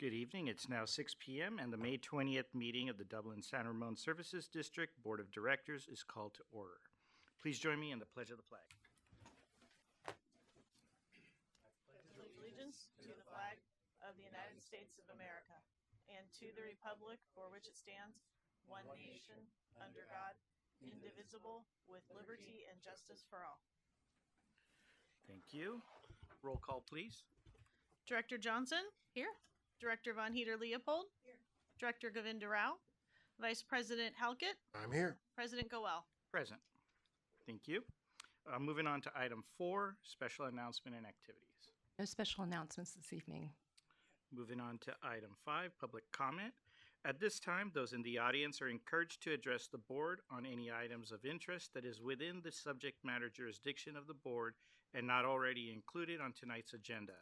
Good evening. It's now 6 p.m. and the May 20th meeting of the Dublin-San Ramon Services District Board of Directors is called to order. Please join me in the pledge of the flag. Allegiance to the flag of the United States of America and to the republic for which it stands, one nation, under God, indivisible, with liberty and justice for all. Thank you. Roll call, please. Director Johnson? Here. Director Von Heater-Leopold? Here. Director Govinda Rao? Vice President Halkett? I'm here. President Goel? Present. Thank you. Moving on to item 4, special announcement and activities. No special announcements this evening. Moving on to item 5, public comment. At this time, those in the audience are encouraged to address the board on any items of interest that is within the subject matter jurisdiction of the board and not already included on tonight's agenda.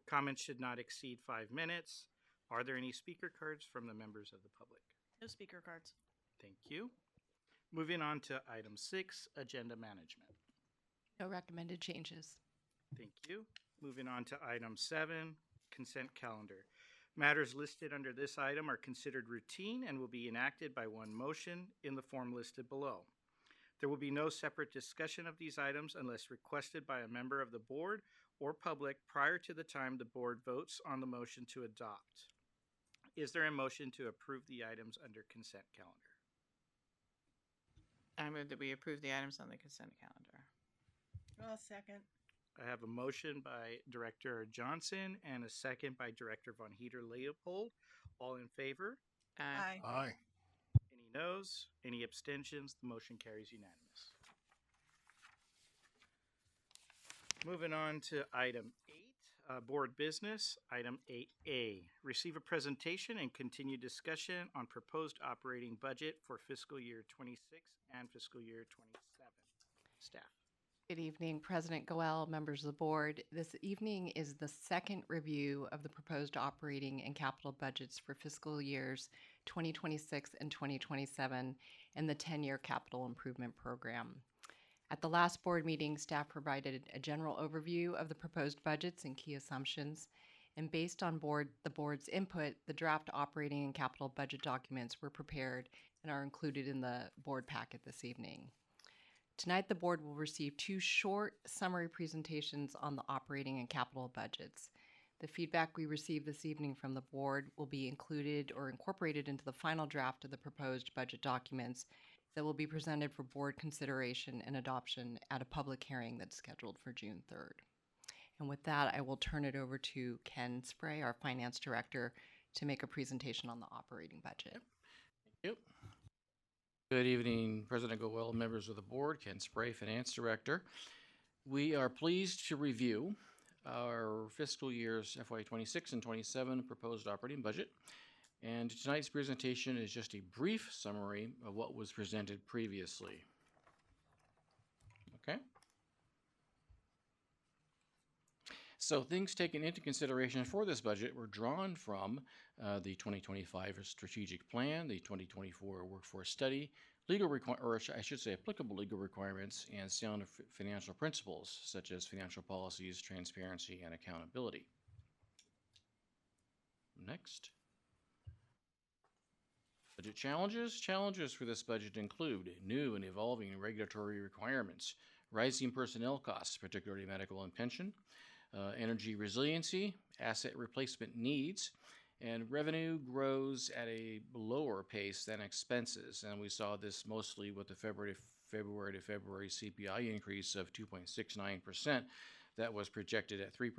Comments should not exceed 5 minutes. Are there any speaker cards from the members of the public? No speaker cards. Thank you. Moving on to item 6, agenda management. No recommended changes. Thank you. Moving on to item 7, consent calendar. Matters listed under this item are considered routine and will be enacted by one motion in the form listed below. There will be no separate discussion of these items unless requested by a member of the board or public prior to the time the board votes on the motion to adopt. Is there a motion to approve the items under consent calendar? I move that we approve the items on the consent calendar. I'll second. I have a motion by Director Johnson and a second by Director Von Heater-Leopold. All in favor? Aye. Aye. Any noes? Any abstentions? The motion carries unanimous. Moving on to item 8, board business. Item 8A, receive a presentation and continue discussion on proposed operating budget for fiscal year 26 and fiscal year 27. Staff. Good evening, President Goel, members of the board. This evening is the second review of the proposed operating and capital budgets for fiscal years 2026 and 2027 and the 10-year capital improvement program. At the last board meeting, staff provided a general overview of the proposed budgets and key assumptions. And based on the board's input, the draft operating and capital budget documents were prepared and are included in the board packet this evening. Tonight, the board will receive 2 short summary presentations on the operating and capital budgets. The feedback we received this evening from the board will be included or incorporated into the final draft of the proposed budget documents that will be presented for board consideration and adoption at a public hearing that's scheduled for June 3rd. And with that, I will turn it over to Ken Spray, our finance director, to make a presentation on the operating budget. Thank you. Good evening, President Goel, members of the board, Ken Spray, Finance Director. We are pleased to review our fiscal years FY26 and 27 proposed operating budget. And tonight's presentation is just a brief summary of what was presented previously. Okay. So things taken into consideration for this budget were drawn from the 2025 strategic plan, the 2024 workforce study, applicable legal requirements, and sound financial principles such as financial policies, transparency, and accountability. Next. Budget challenges. Challenges for this budget include new and evolving regulatory requirements, rising personnel costs, particularly medical and pension, energy resiliency, asset replacement needs, and revenue grows at a lower pace than expenses. And we saw this mostly with the February to February CPI increase of 2.69% that was projected at 3%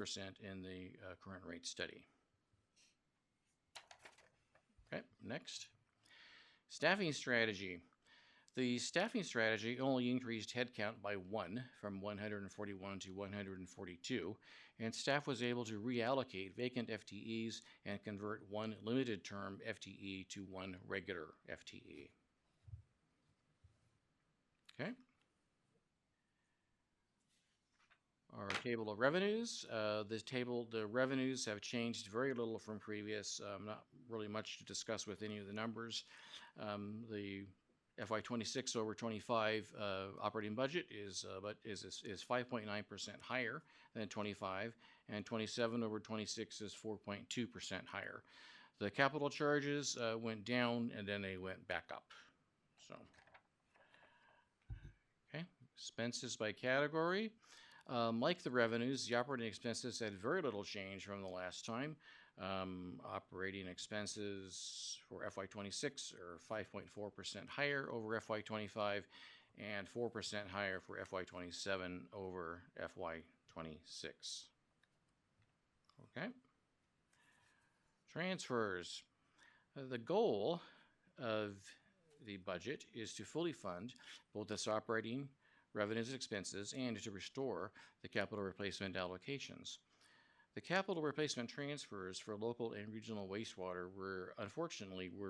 in the current rate study. Okay, next. Staffing strategy. The staffing strategy only increased headcount by 1 from 141 to 142, and staff was able to reallocate vacant FTEs and convert 1 limited term FTE to 1 regular FTE. Okay. Our table of revenues. The revenues have changed very little from previous. Not really much to discuss with any of the numbers. The FY26 over 25 operating budget is 5.9% higher than 25, and 27 over 26 is 4.2% higher. The capital charges went down and then they went back up. So, okay, expenses by category. Like the revenues, the operating expenses had very little change from the last time. Operating expenses for FY26 are 5.4% higher over FY25 and 4% higher for FY27 over FY26. Okay. Transfers. The goal of the budget is to fully fund both its operating revenues and expenses and to restore the capital replacement allocations. The capital replacement transfers for local and regional wastewater were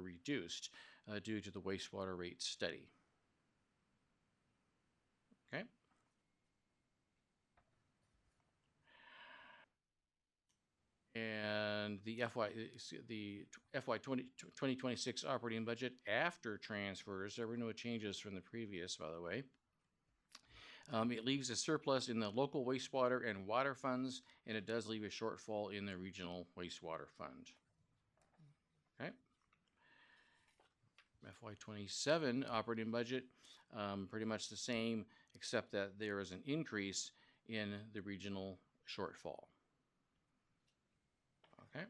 reduced due to the wastewater rate study. Okay. And the FY 2026 operating budget after transfers, there were no changes from the previous, by the way. It leaves a surplus in the local wastewater and water funds, and it does leave a shortfall in the regional wastewater fund. Okay. FY27 operating budget, pretty much the same, except that there is an increase in the regional shortfall. Okay.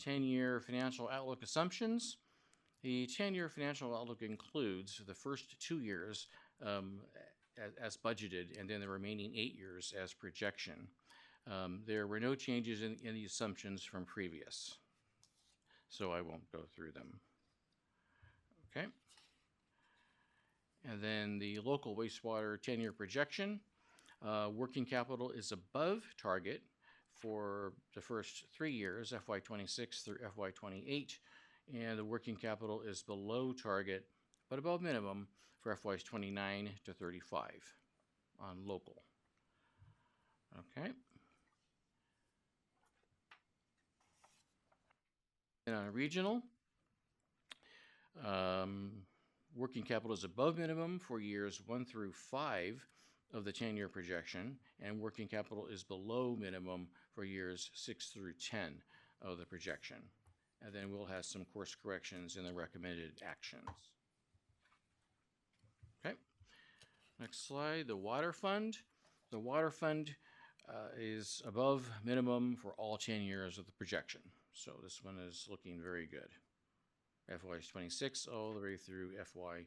10-year financial outlook assumptions. The 10-year financial outlook includes the first 2 years as budgeted and then the remaining 8 years as projection. There were no changes in the assumptions from previous, so I won't go through them. Okay. And then the local wastewater 10-year projection. Working capital is above target for the first 3 years, FY26 through FY28. And the working capital is below target, but above minimum for FYs 29 to 35 on local. Okay. And on regional, working capital is above minimum for years 1 through 5 of the 10-year projection, and working capital is below minimum for years 6 through 10 of the projection. And then we'll have some course corrections in the recommended actions. Okay. Next slide, the water fund. The water fund is above minimum for all 10 years of the projection. So this one is looking very good. FY26 all the way through FY35.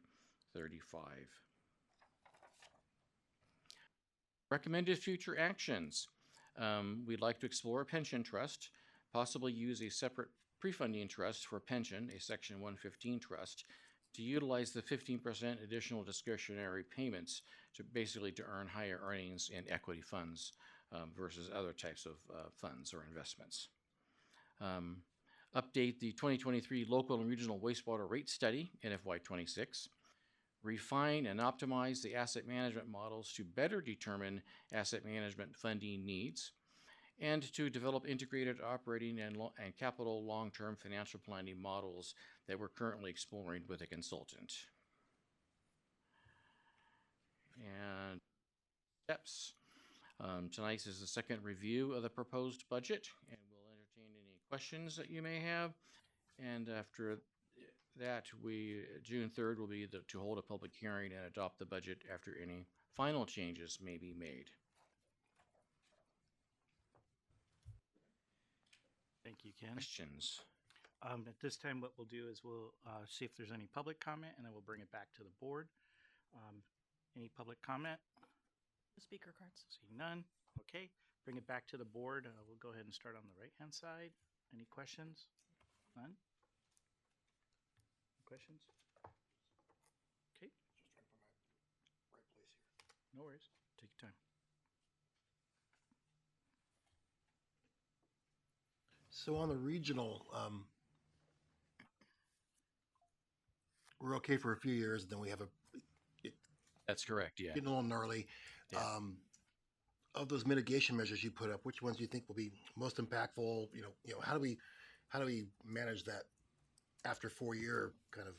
Recommended future actions. We'd like to explore a pension trust, possibly use a separate pre-funding trust for pension, a Section 115 trust, to utilize the 15% additional discretionary payments to basically to earn higher earnings in equity funds versus other types of funds or investments. Update the 2023 local and regional wastewater rate study in FY26. Refine and optimize the asset management models to better determine asset management funding needs, and to develop integrated operating and capital long-term financial planning models that we're currently exploring with a consultant. And steps. Tonight is the second review of the proposed budget, and we'll entertain any questions that you may have. And after that, June 3rd will be to hold a public hearing and adopt the budget after any final changes may be made. Thank you, Ken. Questions? At this time, what we'll do is we'll see if there's any public comment, and then we'll bring it back to the board. Any public comment? The speaker cards. Seeing none. Okay, bring it back to the board. We'll go ahead and start on the right-hand side. Any questions? None? Questions? Okay. Just trying to find my right place here. No worries. Take your time. So on the regional, we're okay for a few years, and then we have That's correct, yeah. getting a little gnarly. Yeah. Of those mitigation measures you put up, which ones do you think will be most impactful? How do we manage that after 4 year kind of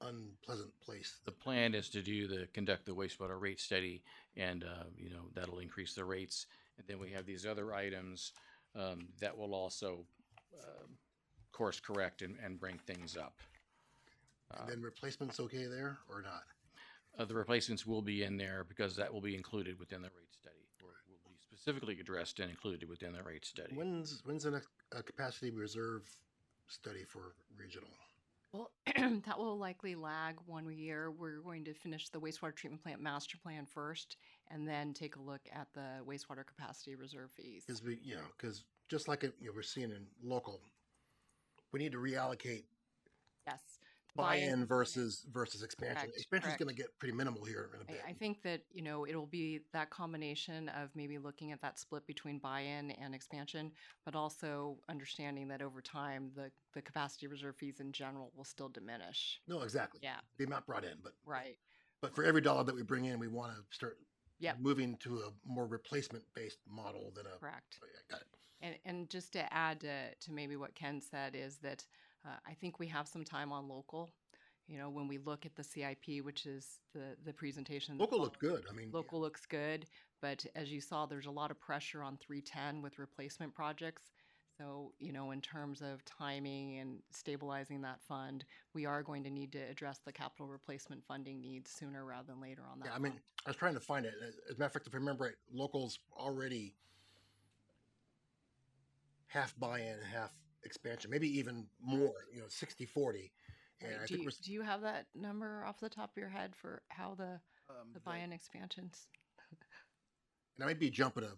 unpleasant place. The plan is to conduct the wastewater rate study, and that'll increase the rates. And then we have these other items that will also course correct and bring things up. And then replacements okay there or not? The replacements will be in there because that will be included within the rate study, or will be specifically addressed and included within the rate study. When's the next capacity reserve study for regional? Well, that will likely lag 1 year. We're going to finish the wastewater treatment plant master plan first, and then take a look at the wastewater capacity reserve fees. Because just like we're seeing in local, we need to reallocate Yes. buy-in versus expansion. Correct, Expansion is correct. going to get pretty minimal here in a bit. I think that, it'll be that combination of maybe looking at that split between buy-in and expansion, but also understanding that over time, the capacity reserve fees in general will still diminish. No, exactly. Yeah, The amount brought in, right. but for every dollar that we bring in, we want to start Yep. moving to a more replacement-based model than a. Correct. Oh, yeah, got it. And just to add to maybe what Ken said is that I think we have some time on local. When we look at the CIP, which is the presentation. that Local looked followed, good. I mean, Local looks good, but as you saw, there's a lot of pressure on 310 with replacement projects. So, in terms of timing and stabilizing that fund, we are going to need to address the capital replacement funding needs sooner rather than later on that. yeah, I mean, front. I was trying to find it. As a matter of fact, if I remember right, locals already half buy-in, half expansion, maybe even more. 60-40. And Right, I do think you, do you have that number off the top of your head for how the The- buy-in expansions? and I might be jumping a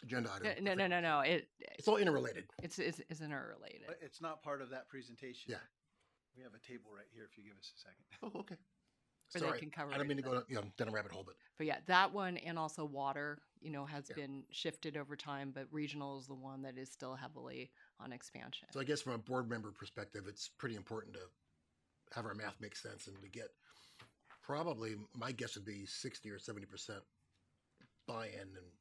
agenda item. No. It's all interrelated. It's interrelated. But it's not part of that presentation. Yeah. We have a table right here if you give us a second. Oh, okay. Or they Sorry, can cover I don't it mean to then. go down a rabbit hole, but But yeah, that one and also water, has Yeah. been shifted over time, but regional is the one that is still heavily on expansion. so I guess from a board member perspective, it's pretty important to have our math make sense and to get probably my guess would be 60 or 70% buy-in and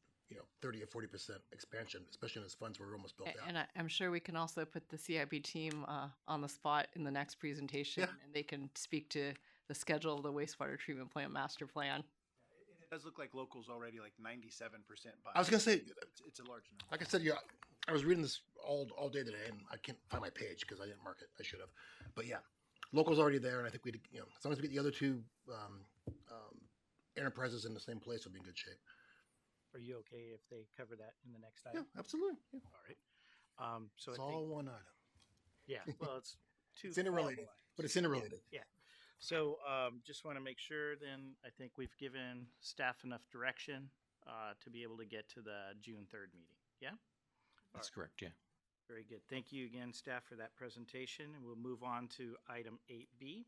30 or 40% expansion, especially in those funds were almost built out. And I'm sure we can also put the CIP team on the spot in the next presentation, Yeah. and they can speak to the schedule of the wastewater treatment plant master plan. It does look like local's already like 97% buy. I was gonna say, It's a large number. like I said, I was reading this all day today, and I can't find my page because I didn't mark it. I should have, but yeah, local's already there, and I think as long as we get the other two enterprises in the same place, we'll be in good shape. Are you okay if they cover that in the next Yeah, item? absolutely. Yeah. All right. So It's I all think, one item, yeah, well, it's two. It's interrelated, formal items. but it's interrelated. Yeah. So just want to make sure then, I think we've given staff enough direction to be able to get to the June 3rd meeting. Yeah? That's correct, yeah. Very good. Thank you again, staff, for that presentation. And we'll move on to item 8B.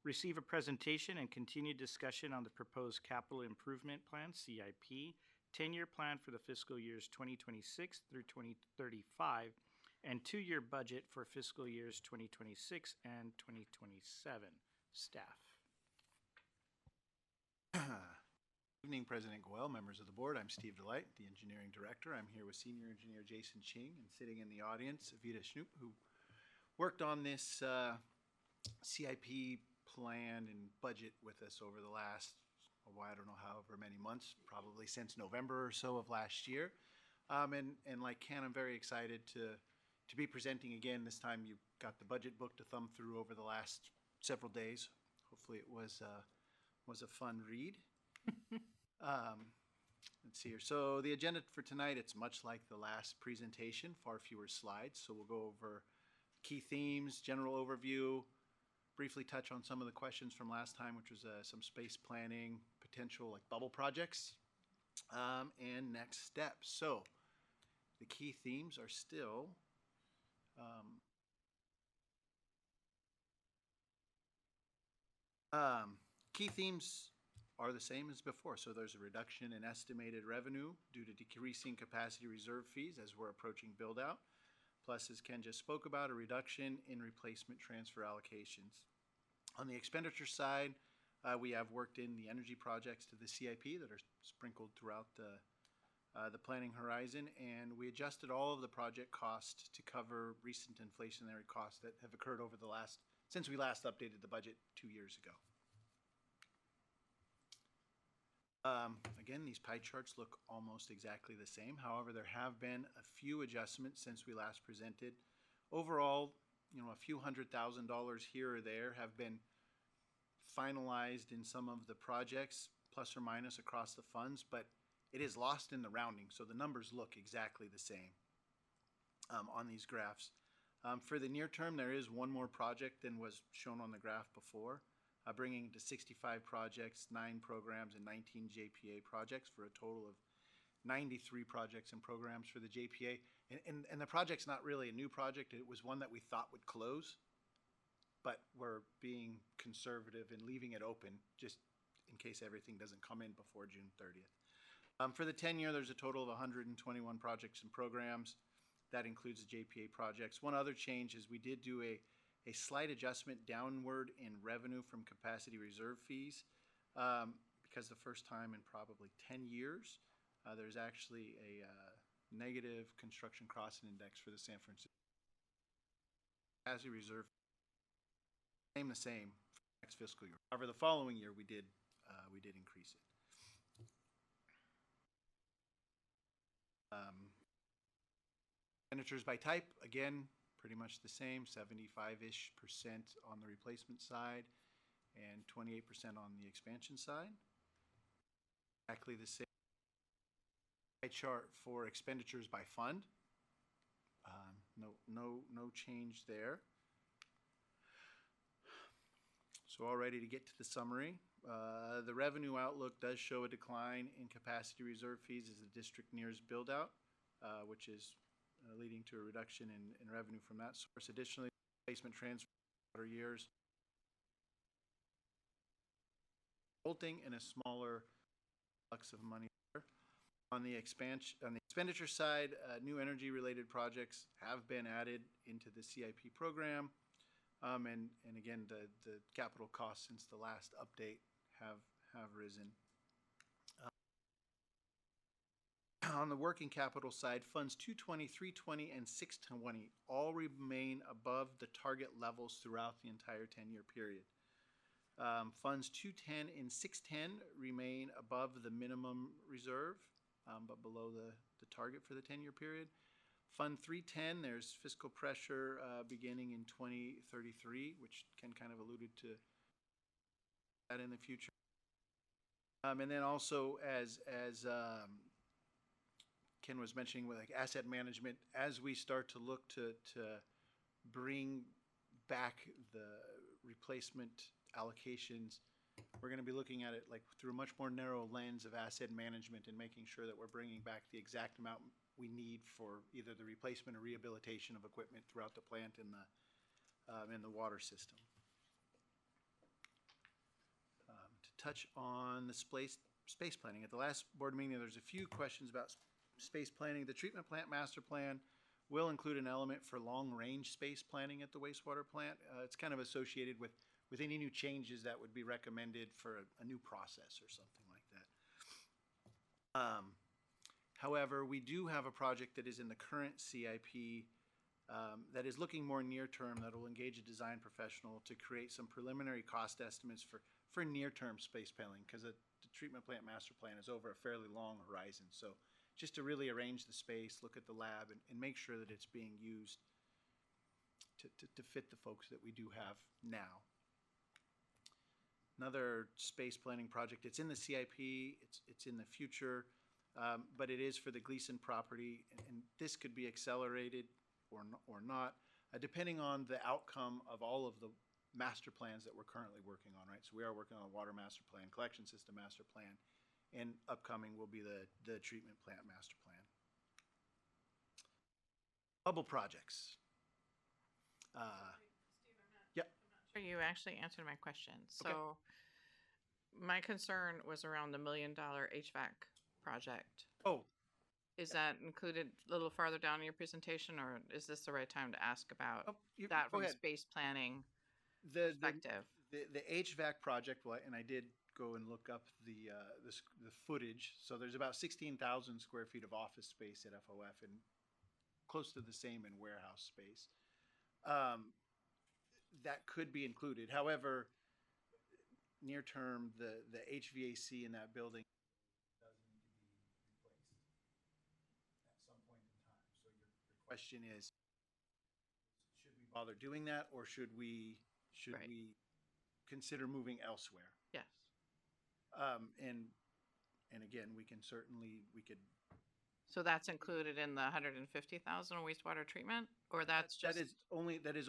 Receive a presentation and continued discussion on the proposed capital improvement plan, CIP, 10-year plan for the fiscal years 2026 through 2035, and 2-year budget for fiscal years 2026 and 2027. Staff. Evening, President Goel, members of the board. I'm Steve Delight, the engineering director. I'm here with senior engineer Jason Ching, and sitting in the audience, Vita Schnoop, who worked on this CIP plan and budget with us over the last, I don't know, however many months, probably since November or so of last year. And like Ken, I'm very excited to be presenting again. This time you got the budget book to thumb through over the last several days. Hopefully it was a fun read. Let's see here. So the agenda for tonight, it's much like the last presentation, far fewer slides. So we'll go over key themes, general overview, briefly touch on some of the questions from last time, which was some space planning, potential like bubble projects, and next steps. So the key themes are still key themes are the same as before. So there's a reduction in estimated revenue due to decreasing capacity reserve fees as we're approaching build out. Plus, as Ken just spoke about, a reduction in replacement transfer allocations. On the expenditure side, we have worked in the energy projects to the CIP that are sprinkled throughout the planning horizon, and we adjusted all of the project costs to cover recent inflationary costs that have occurred over the since we last updated the budget 2 years ago. Again, these pie charts look almost exactly the same. However, there have been a few adjustments since we last presented. Overall, a few $100,000 here or there have been finalized in some of the projects, plus or minus across the funds, but it is lost in the rounding, so the numbers look exactly the same on these graphs. For the near term, there is one more project than was shown on the graph before, bringing to 65 projects, 9 programs, and 19 JPA projects for a total of 93 projects and programs for the JPA. And the project's not really a new project. It was one that we thought would close, but we're being conservative and leaving it open just in case everything doesn't come in before June 30th. For the 10-year, there's a total of 121 projects and programs. That includes the JPA projects. One other change is we did do a slight adjustment downward in revenue from capacity reserve fees because the first time in probably 10 years, there's actually a negative construction cost index for the San Francisco capacity reserve. Same the same for the next fiscal year. However, the following year we did increase it. Expenditures by type, again, pretty much the same, 75-ish% on the replacement side and 28% on the expansion side. Exactly the same pie chart for expenditures by fund. No change there. So all ready to get to the summary. The revenue outlook does show a decline in capacity reserve fees as the district nears build out, which is leading to a reduction in revenue from that source. Additionally, replacement transfer years resulting in a smaller flux of money there. On the expenditure side, new energy related projects have been added into the CIP program. And again, the capital costs since the last update have risen. On the working capital side, funds 220, 320, and 620 all remain above the target levels throughout the entire 10-year period. Funds 210 and 610 remain above the minimum reserve, but below the target for the 10-year period. Fund 310, there's fiscal pressure beginning in 2033, which Ken kind of alluded to that in the future. And then also as Ken was mentioning with like asset management, as we start to look to bring back the replacement allocations, we're going to be looking at it like through a much more narrow lens of asset management and making sure that we're bringing back the exact amount we need for either the replacement or rehabilitation of equipment throughout the plant in the water system. To touch on the space planning, at the last board meeting, there's a few questions about space planning. The treatment plant master plan will include an element for long-range space planning at the wastewater plant. It's kind of associated with any new changes that would be recommended for a new process or something like that. However, we do have a project that is in the current CIP that is looking more near-term, that will engage a design professional to create some preliminary cost estimates for near-term space planning, because the treatment plant master plan is over a fairly long horizon. So just to really arrange the space, look at the lab, and make sure that it's being used to fit the folks that we do have now. Another space planning project, it's in the CIP, it's in the future, but it is for the Gleason property, and this could be accelerated or not, depending on the outcome of all of the master plans that we're currently working on, right? So we are working on a water master plan, collection system master plan, and upcoming will be the treatment plant master plan. Bubble projects. Yeah. You actually answered my question. So Okay. my concern was around the $1 million HVAC project. Oh, Is that included a little farther down in your presentation, or is this the right time to ask about oh, that go from a ahead. space planning The perspective? The HVAC project, and I did go and look up the footage. So there's about 16,000 square feet of office space at FOF and close to the same in warehouse space. That could be included. However, near term, the HVAC in that building does need to be replaced at some point in time. So your question is, should we bother doing that, or should we Right. consider moving elsewhere? Yes. And again, we could. So that's included in the 150,000 wastewater treatment, or that's just that is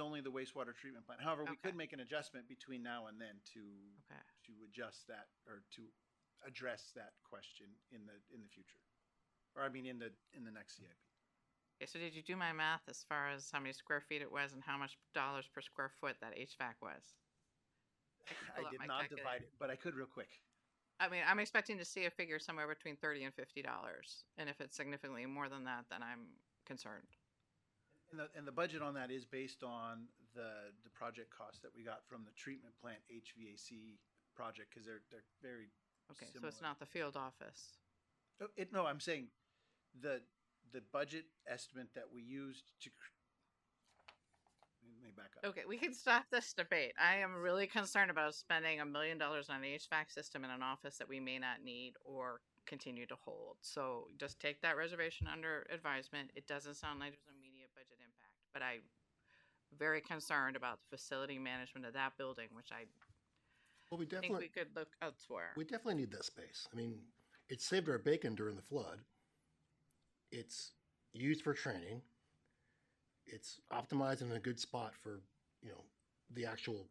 only the wastewater treatment plant. However, we Okay. could make an adjustment between now and then to okay? adjust that, or to address that question in the future, or I mean in the next CIP. Okay, so did you do my math as far as how many square feet it was and how much dollars per square foot that HVAC was? I pull up did my not calculator. divide it, but I could real quick. I mean, I'm expecting to see a figure somewhere between $30 and $50, and if it's significantly more than that, then I'm concerned. And the budget on that is based on the project cost that we got from the treatment plant HVAC project, because they're very Okay, so similar. it's not the field office. No, I'm saying the budget estimate that we used to. Let me back up. Okay, we can stop this debate. I am really concerned about spending $1 million on an HVAC system in an office that we may not need or continue to hold. So just take that reservation under advisement. It doesn't sound like there's immediate budget impact, but I'm very concerned about the facility management of that building, which I Well, we think definitely we could look elsewhere. we definitely need that space. I mean, it saved our bacon during the flood. It's used for training. It's optimized in a good spot for the actual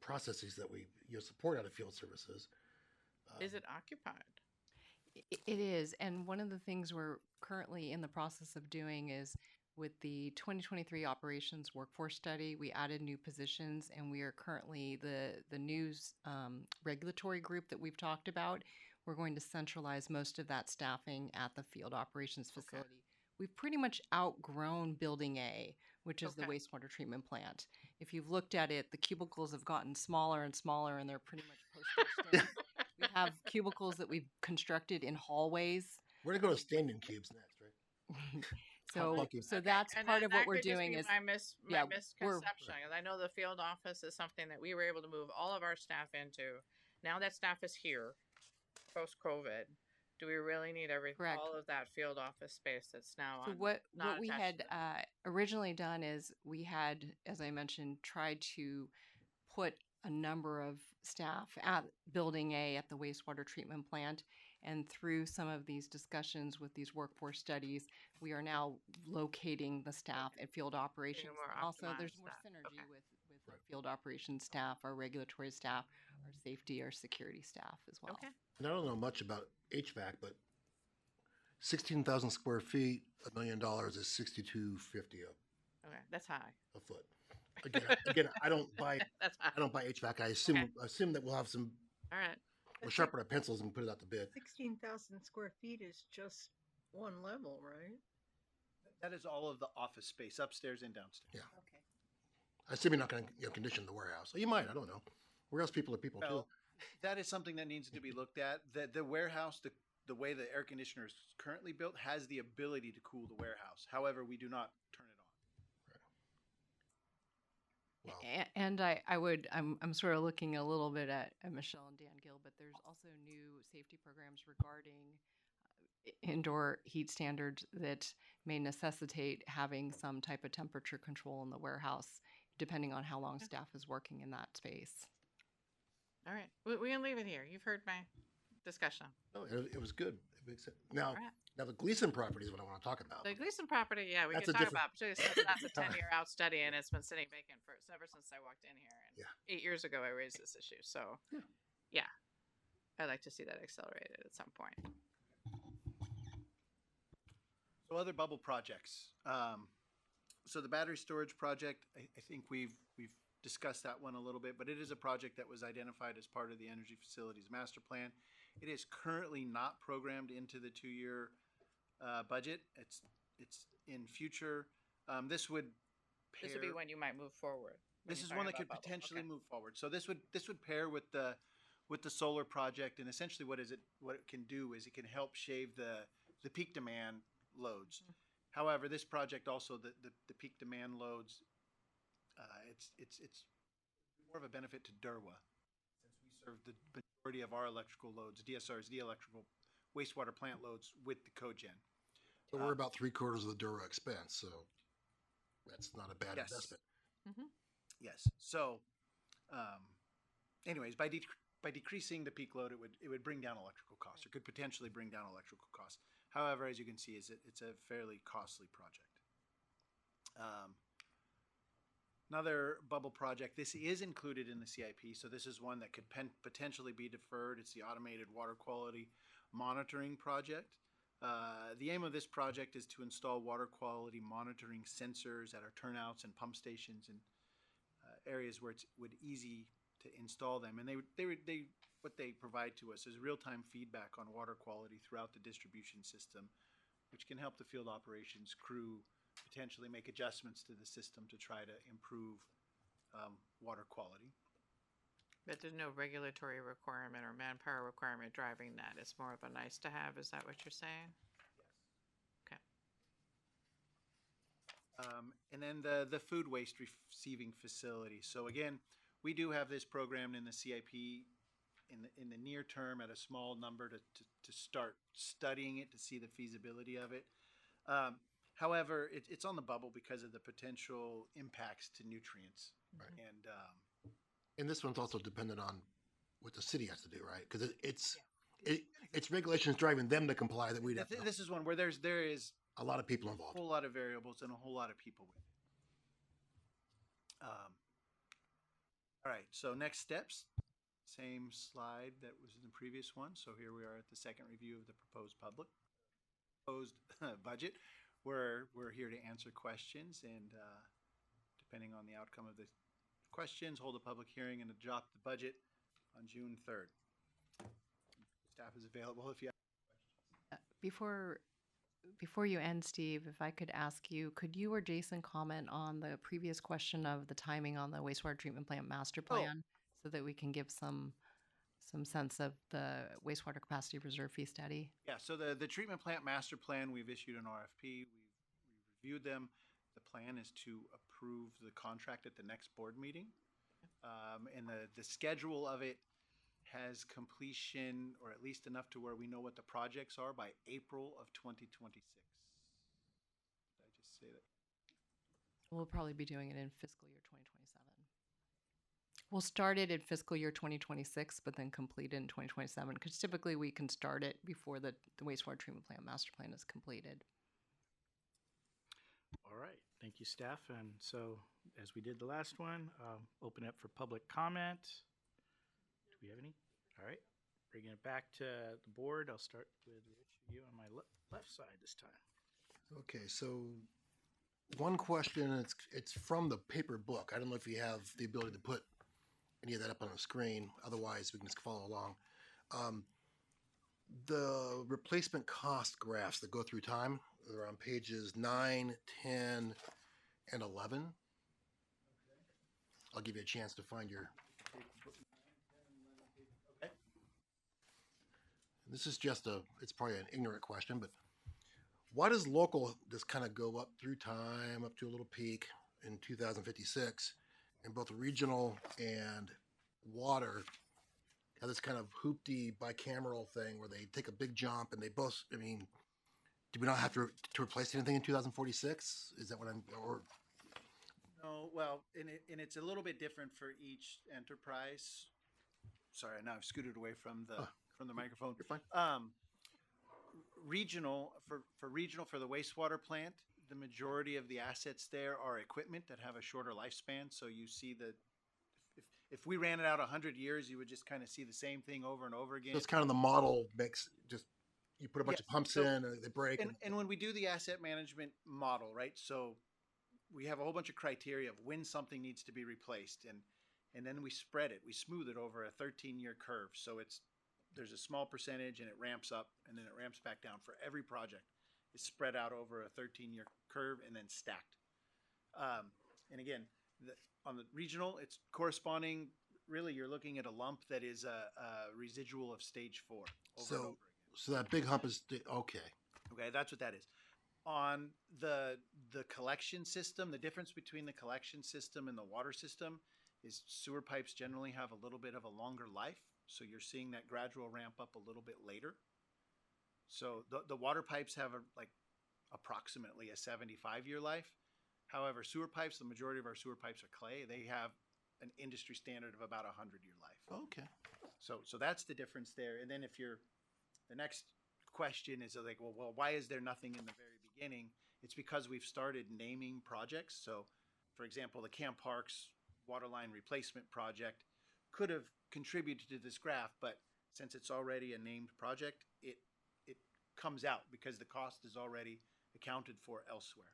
processes that we support out of field services. Is it occupied? It is. And one of the things we're currently in the process of doing is with the 2023 operations workforce study, we added new positions, and we are currently the news regulatory group that we've talked about. We're going to centralize most of that staffing at the field operations facility. We've pretty much outgrown Building A, which is the Okay. wastewater treatment plant. If you've looked at it, the cubicles have gotten smaller and smaller, and they're pretty much postage stamps. We have cubicles that we've constructed in hallways. We're gonna go to standing cubes next, right? So, lucky. so that's And part that- of what that we're could just doing be is my yeah, we're- misconception. 'Cause I know the field office is something that we were able to move all of our staff into. Now that staff is here, post COVID, do we really need Correct. all of that field office space that's now So on? what not we attached had to originally done is we had, as I mentioned, tried to put a number of staff at Building A at the wastewater treatment plant. And through some of these discussions with these workforce studies, we are now locating the staff at field operations. more And also, there's optimized more staff. synergy Okay. with our field operations staff, our regulatory staff, our safety, our security staff as well. Okay. And I don't know much about HVAC, but 16,000 square feet, $1 million is $62.50 Okay, that's high. a foot. Again, I don't buy That's high. HVAC. I assume Okay. assume that we'll have some. All right. We'll sharpen our pencils and put it out to bid. 16,000 square feet is just one level, right? That is all of the office space upstairs and downstairs. Yeah. Okay. I assume you're not going to condition the warehouse. You might. I don't know. Warehouse people are people Well, too. that is something that needs to be looked at. The warehouse, the way the air conditioner is currently built, has the ability to cool the warehouse. However, we do not turn it on. Wow. And I'm sort of looking a little bit at Michelle and Dan Gill, but there's also new safety programs regarding indoor heat standards that may necessitate having some type of temperature control in the warehouse, depending on how long staff is working in that space. All right. We can leave it here. You've heard my discussion. No, it was good. It makes sense. Now, All right. now the Gleason property is what I want to talk about. The Gleason property, yeah, we That's can a talk different- about, particularly since that's a 10-year out study and it's been sitting vacant ever since I walked in here. And Yeah. 8 years ago, I raised this issue. So, yeah, I'd like to see that accelerated at some point. So other bubble projects. So the battery storage project, I think we've discussed that one a little bit, but it is a project that was identified as part of the Energy Facilities Master Plan. It is currently not programmed into the 2-year budget. It's in future. This would pair. This would be when you might move forward. This you're is one talking that could about bubble. potentially Okay. move forward. So this would pair with the solar project, and essentially what it can do is it can help shave the peak demand loads. However, this project also the peak demand loads, it's more of a benefit to Derwa since we serve the majority of our electrical loads, DSRSD electrical wastewater plant loads with the cogen. So we're about 3/4 of the Dura expense, so that's not a bad Yes. investment. Yes. So, anyways, by decreasing the peak load, it would bring down electrical costs, or could potentially bring down electrical costs. However, as you can see, it's a fairly costly project. Another bubble project. This is included in the CIP, so this is one that could potentially be deferred. It's the automated water quality monitoring project. The aim of this project is to install water quality monitoring sensors at our turnouts and pump stations and areas where it's easy to install them. And what they provide to us is real-time feedback on water quality throughout the distribution system, which can help the field operations crew potentially make adjustments to the system to try to improve water quality. But there's no regulatory requirement or manpower requirement driving that. It's more of a nice to have. Is that what you're saying? Okay. And then the food waste receiving facility. So again, we do have this programmed in the CIP in the near term at a small number to start studying it, to see the feasibility of it. However, it's on the bubble because of the potential impacts to nutrients. Right. And And this one's also dependent on what the city has to do, right? Because it's regulations driving them to comply that we'd have to. this is one where there is A lot of people a involved. whole lot of variables and a whole lot of people with it. All right, so next steps, same slide that was in the previous one. So here we are at the second review of the proposed budget. We're here to answer questions, and depending on the outcome of the questions, hold a public hearing and adopt the budget on June 3rd. Staff is available if you have. Before you end, Steve, if I could ask you, could you or Jason comment on the previous question of the timing on the wastewater treatment plant master plan, so that we can give some sense of the wastewater capacity reserve fee study? Yeah, so the treatment plant master plan, we've issued an RFP. We've reviewed them. The plan is to approve the contract at the next board meeting. And the schedule of it has completion, or at least enough to where we know what the projects are, by April of 2026. Did I just say that? We'll probably be doing it in fiscal year 2027. We'll start it in fiscal year 2026, but then complete it in 2027, because typically we can start it before the wastewater treatment plant master plan is completed. All right, thank you, staff. And so, as we did the last one, open it up for public comment. Do we have any? All right, bringing it back to the board. I'll start with Rich, you on my left side this time. Okay, so one question, it's from the paper book. I don't know if you have the ability to put any of that up on the screen. Otherwise, we can just follow along. The replacement cost graphs that go through time, they're on pages 9, 10, and 11. I'll give you a chance to find your... Okay. This is just it's probably an ignorant question, but why does local just kind of go up through time, up to a little peak in 2056, and both regional and water have this kind of hoopty bicameral thing where they take a big jump and they both, I mean, do we not have to replace anything in 2046? Is that what I'm, or? No, well, and it's a little bit different for each enterprise. Sorry, now I've scooted away from the microphone. You're fine. Regional for the wastewater plant, the majority of the assets there are equipment that have a shorter lifespan. So you see if we ran it out 100 years, you would just kind of see the same thing over and over again. So it's kind of the model makes just, you put a bunch of pumps in and they break. And when we do the asset management model, right? So we have a whole bunch of criteria of when something needs to be replaced, and then we spread it. We smooth it over a 13-year curve. So there's a small percentage and it ramps up and then it ramps back down for every project. It's spread out over a 13-year curve and then stacked. And again, On the regional, it's corresponding. Really, you're looking at a lump that is a residual of stage 4 over and So, over again. so that big hump is okay. Okay, that's what that is. On the collection system, the difference between the collection system and the water system is sewer pipes generally have a little bit of a longer life. So you're seeing that gradual ramp up a little bit later. So the water pipes have approximately a 75-year life. However, sewer pipes, the majority of our sewer pipes are clay. They have an industry standard of about a 100-year life. Okay. So that's the difference there. And then the next question is like, well, why is there nothing in the very beginning? It's because we've started naming projects. So, for example, the Camp Parks waterline replacement project could have contributed to this graph, but since it's already a named project, it comes out because the cost is already accounted for elsewhere.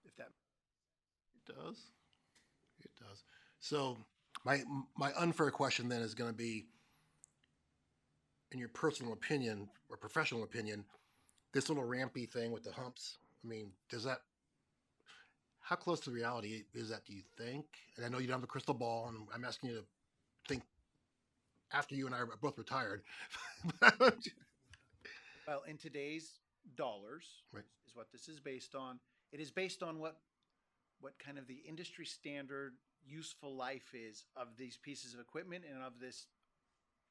If that Does. It does. So my unfair question then is going to be, in your personal opinion or professional opinion, this little rampy thing with the humps. I mean, how close to reality is that? Do you think? And I know you don't have a crystal ball, and I'm asking you to think after you and I are both retired. Well, in today's dollars, Right. is what this is based on. It is based on what kind of the industry standard useful life is of these pieces of equipment and of this,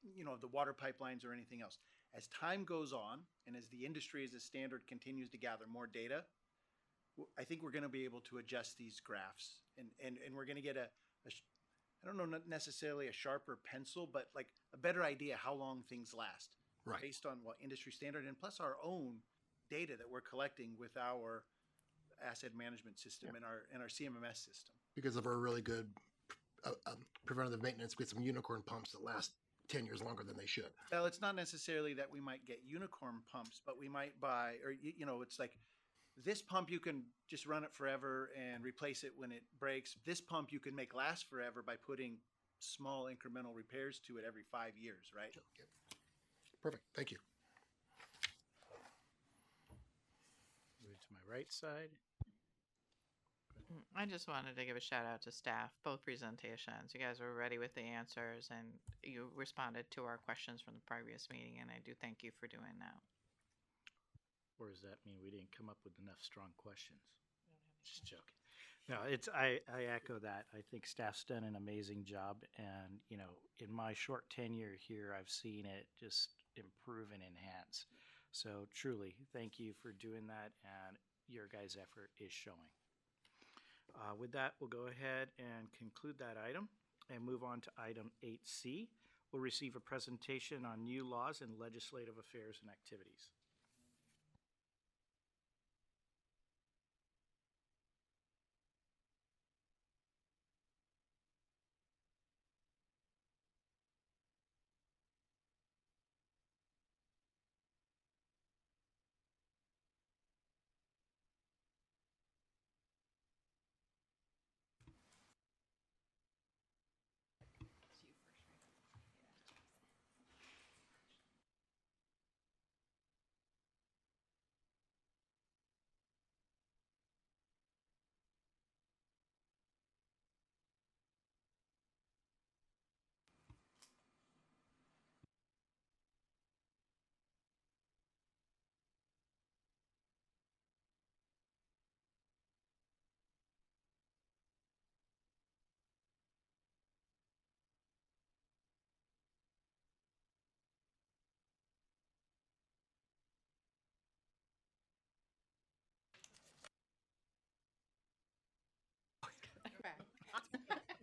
the water pipelines or anything else. As time goes on, and as the industry as a standard continues to gather more data, I think we're going to be able to adjust these graphs, and we're going to get I don't know, not necessarily a sharper pencil, but like a better idea how long things last. Right. Based on what industry standard and plus our own data that we're collecting with our asset management system and our CMMS system. Because of our really good preventative maintenance, we get some unicorn pumps that last 10 years longer than they should. Well, it's not necessarily that we might get unicorn pumps, but we might buy, or it's like this pump you can just run it forever and replace it when it breaks. This pump you can make last forever by putting small incremental repairs to it every 5 years, right? Okay. Perfect. Thank you. Move to my right side. I just wanted to give a shout out to staff, both presentations. You guys were ready with the answers and you responded to our questions from the previous meeting, and I do thank you for doing that. Or does that mean we didn't come up with enough strong questions? Just joking. No, I echo that. I think staff's done an amazing job, and in my short tenure here, I've seen it just improve and enhance. So truly, thank you for doing that, and your guys' effort is showing. With that, we'll go ahead and conclude that item and move on to item 8C. We'll receive a presentation on new laws and legislative affairs and activities.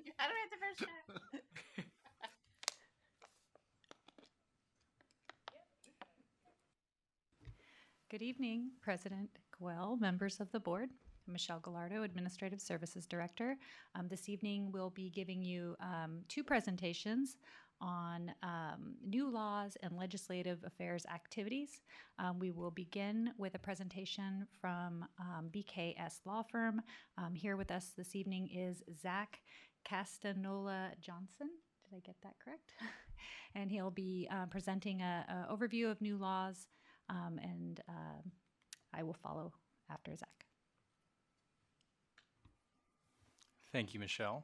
You had it the first time. Good evening, President Goel, members of the board. I'm Michelle Gallardo, Administrative Services Director. This evening, we'll be giving you two presentations on new laws and legislative affairs activities. We will begin with a presentation from BKS Law Firm. Here with us this evening is Zach Castanola Johnson. Did I get that correct? And he'll be presenting an overview of new laws, and I will follow after Zach. Thank you, Michelle.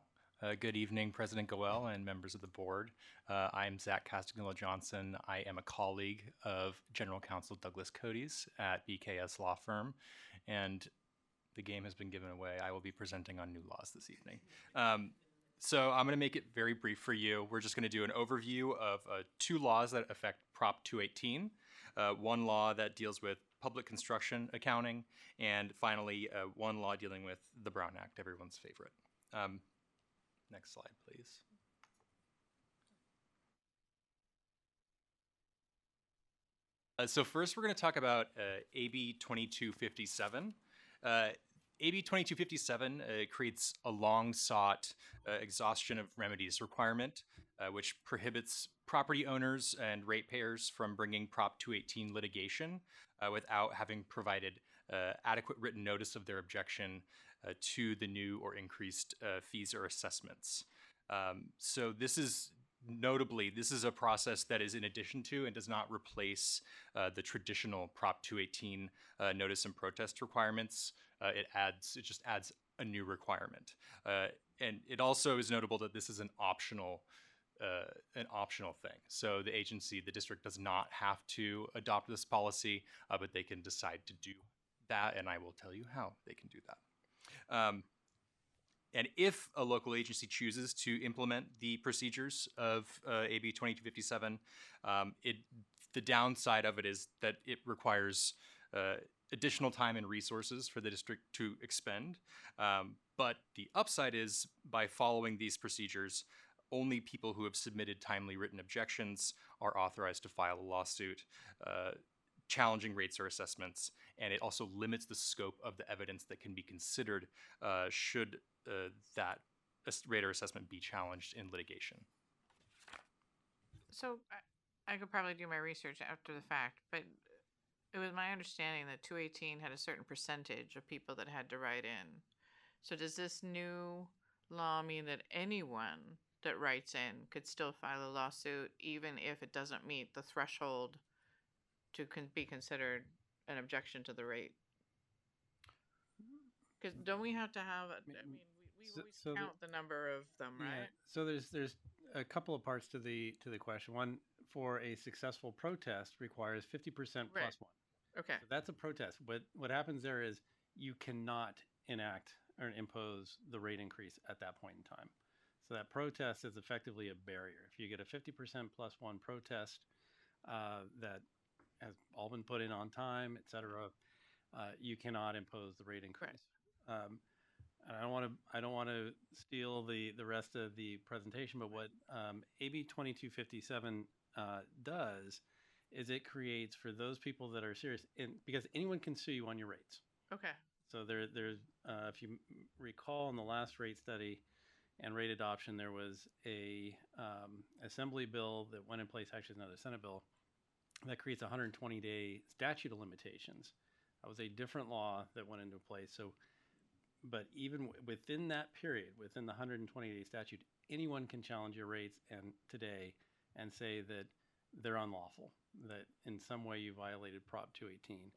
Good evening, President Goel and members of the board. I'm Zach Castagnolo Johnson. I am a colleague of General Counsel Douglas Cody's at BKS Law Firm, and the game has been given away. I will be presenting on new laws this evening. So I'm going to make it very brief for you. We're just going to do an overview of 2 laws that affect Prop 218, one law that deals with public construction accounting, and finally, one law dealing with the Brown Act, everyone's favorite. Next slide, please. So first, we're going to talk about AB 2257. AB 2257 creates a long-sought exhaustion of remedies requirement, which prohibits property owners and ratepayers from bringing Prop 218 litigation without having provided adequate written notice of their objection to the new or increased fees or assessments. So this is notably, this is a process that is in addition to and does not replace the traditional Prop 218 notice and protest requirements. It just adds a new requirement. And it also is notable that this is an optional thing. So the agency, the district, does not have to adopt this policy, but they can decide to do that, and I will tell you how they can do that. And if a local agency chooses to implement the procedures of AB 2257, the downside of it is that it requires additional time and resources for the district to expend. But the upside is, by following these procedures, only people who have submitted timely written objections are authorized to file a lawsuit challenging rates or assessments, and it also limits the scope of the evidence that can be considered should that rate or assessment be challenged in litigation. So I could probably do my research after the fact, but it was my understanding that 218 had a certain percentage of people that had to write in. So does this new law mean that anyone that writes in could still file a lawsuit even if it doesn't meet the threshold to be considered an objection to the rate? Because don't we have to have, we always count the number of them, right? So there's a couple of parts to the question. One, for a successful protest requires 50% plus one. Okay. So that's a protest. What happens there is you cannot enact or impose the rate increase at that point in time. So that protest is effectively a barrier. If you get a 50% plus one protest that has all been put in on time, et cetera, you cannot impose the rate increase. And I don't want to steal the rest of the presentation, but what AB 2257 does is it creates, for those people that are serious, because anyone can sue you on your rates. Okay. So there's if you recall in the last rate study and rate adoption, there was a assembly bill that went in place, actually another Senate bill, that creates a 120-day statute of limitations. That was a different law that went into place. So, but even within that period, within the 120-day statute, anyone can challenge your rates today and say that they're unlawful, that in some way you violated Prop 218.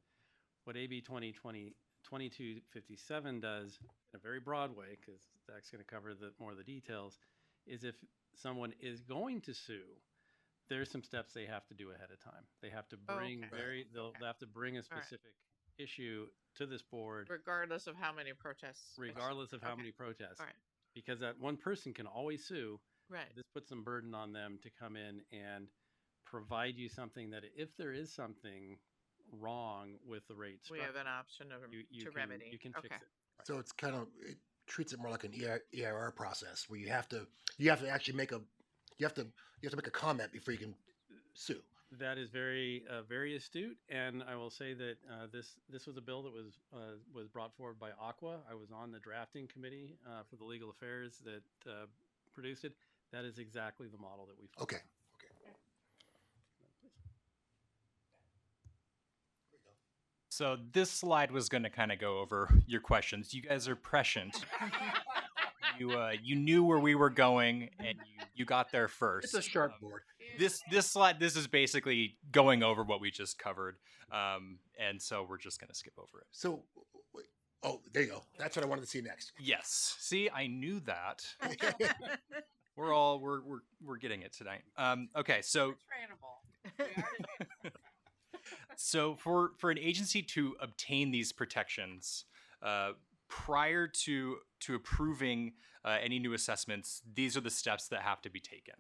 What AB 2257 does, in a very broad way, because Zach's going to cover more of the details, is if someone is going to sue, there's some steps they have to do ahead of time. They have to bring they'll have to bring a specific issue to this board, regardless of how many protests. Regardless of how many protests. All right. Because that one person can always sue. Right. This puts some burden on them to come in and provide you something that if there is something wrong with the rate structure, we have an option to remedy. You can fix it. Right. So it's kind of, it treats it more like an EIR process where you have to actually make a comment before you can sue. That is very very astute, and I will say that this was a bill that was brought forward by Aqua. I was on the drafting committee for the legal affairs that produced it. That is exactly the model that we follow. Okay. So this slide was going to kind of go over your questions. You guys are prescient. You knew where we were going, and you got there first. It's a sharp board. This slide, this is basically going over what we just covered, and so we're just going to skip over it. So Oh, there you go. That's what I wanted to see next. Yes. See, I knew that. Okay. We're getting it tonight. Okay, so so for an agency to obtain these protections, prior to approving any new assessments, these are the steps that have to be taken.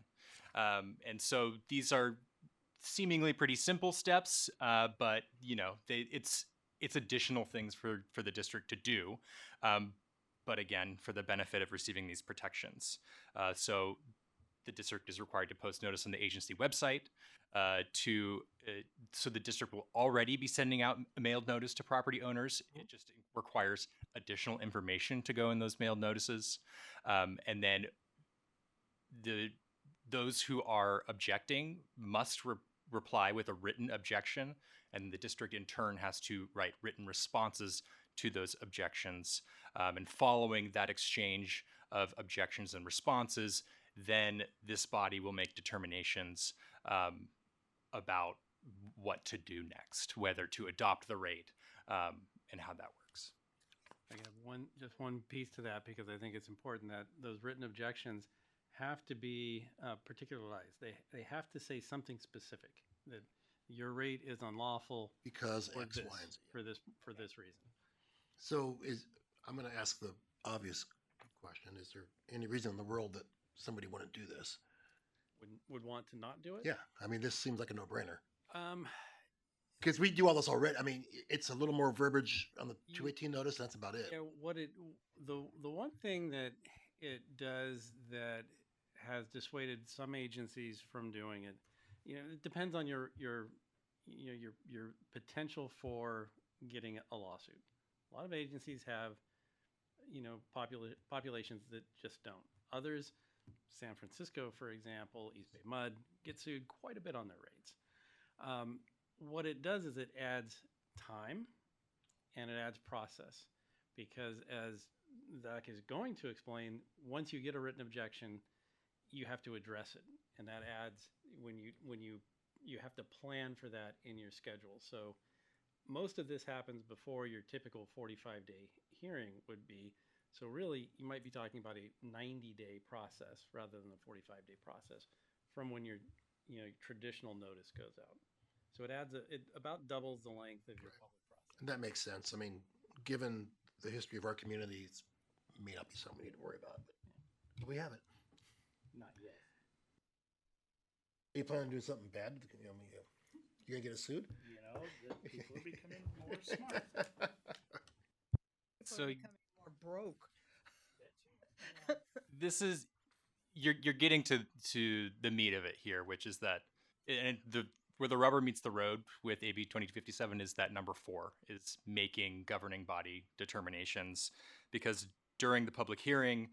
And so these are seemingly pretty simple steps, but it's additional things for the district to do. But again, for the benefit of receiving these protections. So the district is required to post notice on the agency website. So the district will already be sending out a mailed notice to property owners. It just requires additional information to go in those mailed notices. And then those who are objecting must reply with a written objection, and the district in turn has to write written responses to those objections. And following that exchange of objections and responses, then this body will make determinations about what to do next, whether to adopt the rate, and how that works. I have just one piece to that, because I think it's important that those written objections have to be particularized. They have to say something specific, that your rate is unlawful Because for X, this, Y, and Z. for this reason. So I'm going to ask the obvious question. Is there any reason in the world that somebody wouldn't do this? Would want to not do it? Yeah. I mean, this seems like a no-brainer. Um, Because we do all this already. I mean, it's a little more verbiage on the 218 notice. That's about it. yeah, the one thing that it does that has dissuaded some agencies from doing it, it depends on your potential for getting a lawsuit. A lot of agencies have, populations that just don't. Others, San Francisco, for example, East Bay Mud, get sued quite a bit on their rates. What it does is it adds time and it adds process, because as Zach is going to explain, once you get a written objection, you have to address it, and that adds when you have to plan for that in your schedule. So most of this happens before your typical 45-day hearing would be. So really, you might be talking about a 90-day process rather than a 45-day process from when your traditional notice goes out. So it about doubles the length of your public process. And that makes sense. I mean, given the history of our community, it may not be something we need to worry about. But we have it. Not yet. You plan on doing something bad? You're going to get us sued? The people are becoming more smart. So Becoming more broke. this is you're getting to the meat of it here, which is that, and where the rubber meets the road with AB 2257 is that number 4 is making governing body determinations, because during the public hearing,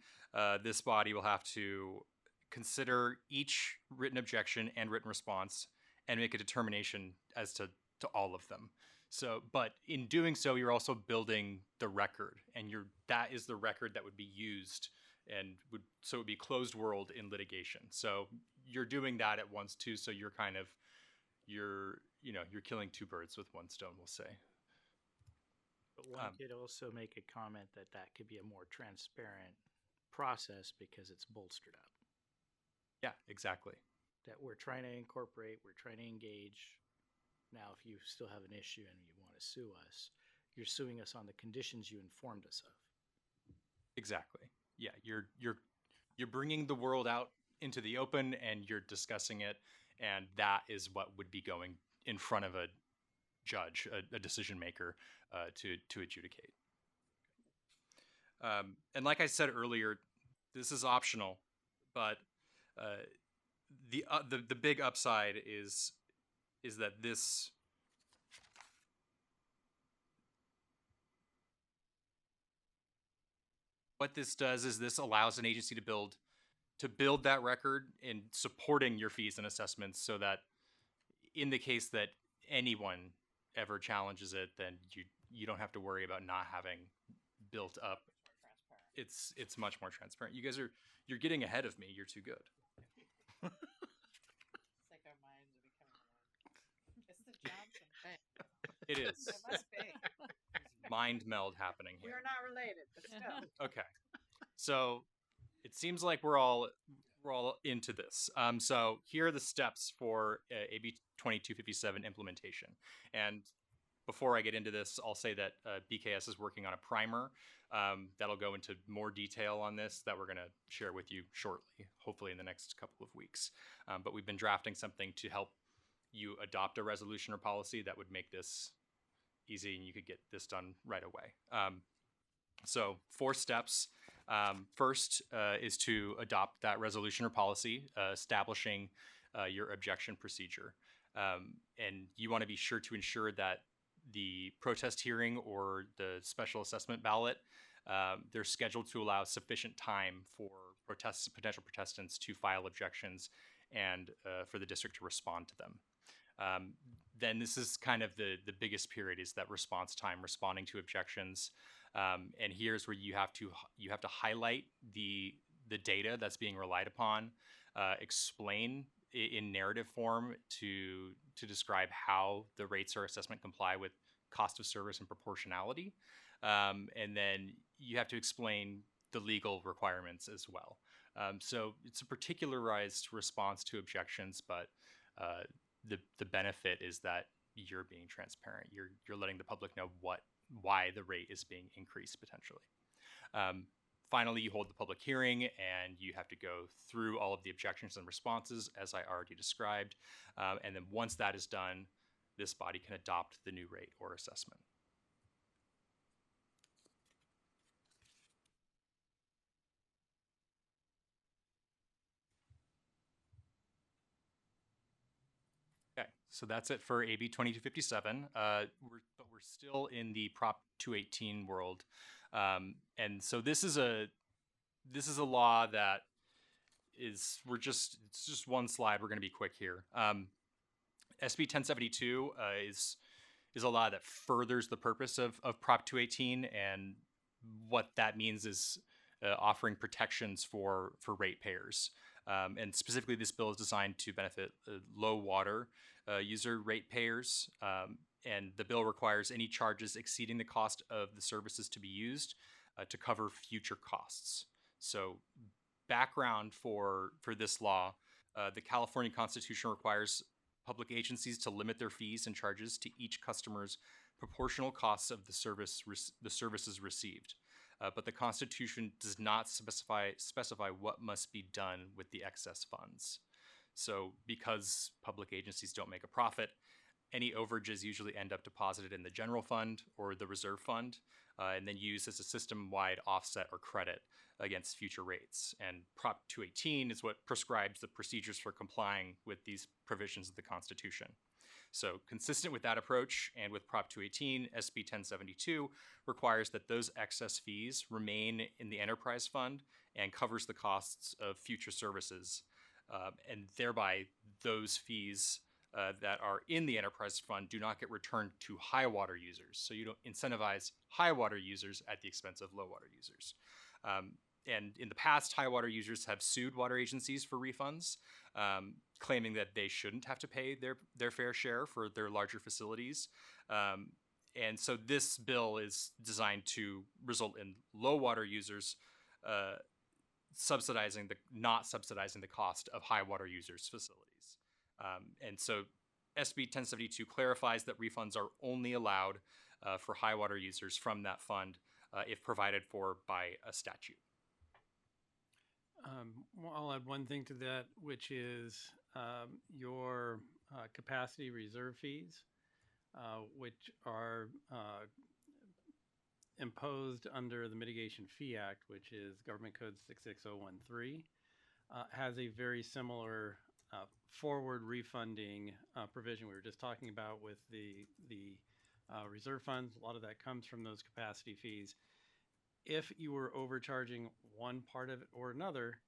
this body will have to consider each written objection and written response and make a determination as to all of them. So, but in doing so, you're also building the record, and that is the record that would be used, and it would be closed world in litigation. So you're doing that at once too. So you're you're killing two birds with one stone, we'll say. But one could also make a comment that could be a more transparent process because it's bolstered up. Yeah, exactly. That we're trying to incorporate, we're trying to engage. Now, if you still have an issue and you want to sue us, you're suing us on the conditions you informed us of. Exactly. Yeah, you're bringing the world out into the open and you're discussing it, and that is what would be going in front of a judge, a decision maker, to adjudicate. And like I said earlier, this is optional, but the big upside is that this what this does is this allows an agency to build that record in supporting your fees and assessments, so that in the case that anyone ever challenges it, then you don't have to worry about not having built up. It's much more transparent. You guys you're getting ahead of me. You're too good. It's like our minds are becoming one. It's the Johnson thing. It is. It must be. mind meld happening We here. are not related, but still. Okay. So it seems like we're all into this. So here are the steps for AB 2257 implementation. And before I get into this, I'll say that BKS is working on a primer that'll go into more detail on this that we're going to share with you shortly, hopefully in the next couple of weeks. But we've been drafting something to help you adopt a resolution or policy that would make this easy and you could get this done right away. So 4 steps. First is to adopt that resolution or policy, establishing your objection procedure. And you want to be sure to ensure that the protest hearing or the special assessment ballot, they're scheduled to allow sufficient time for potential protestants to file objections and for the district to respond to them. Then this is kind of the biggest period, is that response time, responding to objections. And here's where you have to highlight the data that's being relied upon, explain in narrative form to describe how the rates or assessment comply with cost of service and proportionality. And then you have to explain the legal requirements as well. So it's a particularized response to objections, but the benefit is that you're being transparent. You're letting the public know why the rate is being increased potentially. Finally, you hold the public hearing and you have to go through all of the objections and responses as I already described. And then once that is done, this body can adopt the new rate or assessment. Okay, so that's it for AB 2257. But we're still in the Prop 218 world. And so this is a law that it's just one slide. We're going to be quick here. SB 1072 is a law that furthers the purpose of Prop 218, and what that means is offering protections for ratepayers. And specifically, this bill is designed to benefit low water user ratepayers. And the bill requires any charges exceeding the cost of the services to be used to cover future costs. So background for this law, the California Constitution requires public agencies to limit their fees and charges to each customer's proportional costs of the services received. But the Constitution does not specify what must be done with the excess funds. So because public agencies don't make a profit, any overages usually end up deposited in the general fund or the reserve fund, and then used as a system-wide offset or credit against future rates. And Prop 218 is what prescribes the procedures for complying with these provisions of the Constitution. So consistent with that approach and with Prop 218, SB 1072 requires that those excess fees remain in the enterprise fund and covers the costs of future services. And thereby, those fees that are in the enterprise fund do not get returned to high water users. So you don't incentivize high water users at the expense of low water users. And in the past, high water users have sued water agencies for refunds, claiming that they shouldn't have to pay their fair share for their larger facilities. And so this bill is designed to result in low water users not subsidizing the cost of high water users' facilities. And so SB 1072 clarifies that refunds are only allowed for high water users from that fund if provided for by a statute. Well, I'll add one thing to that, which is your capacity reserve fees, which are imposed under the Mitigation Fee Act, which is Government Code 66013, has a very similar forward refunding provision we were just talking about with the reserve funds. A lot of that comes from those capacity fees. If you were overcharging one part of it or another,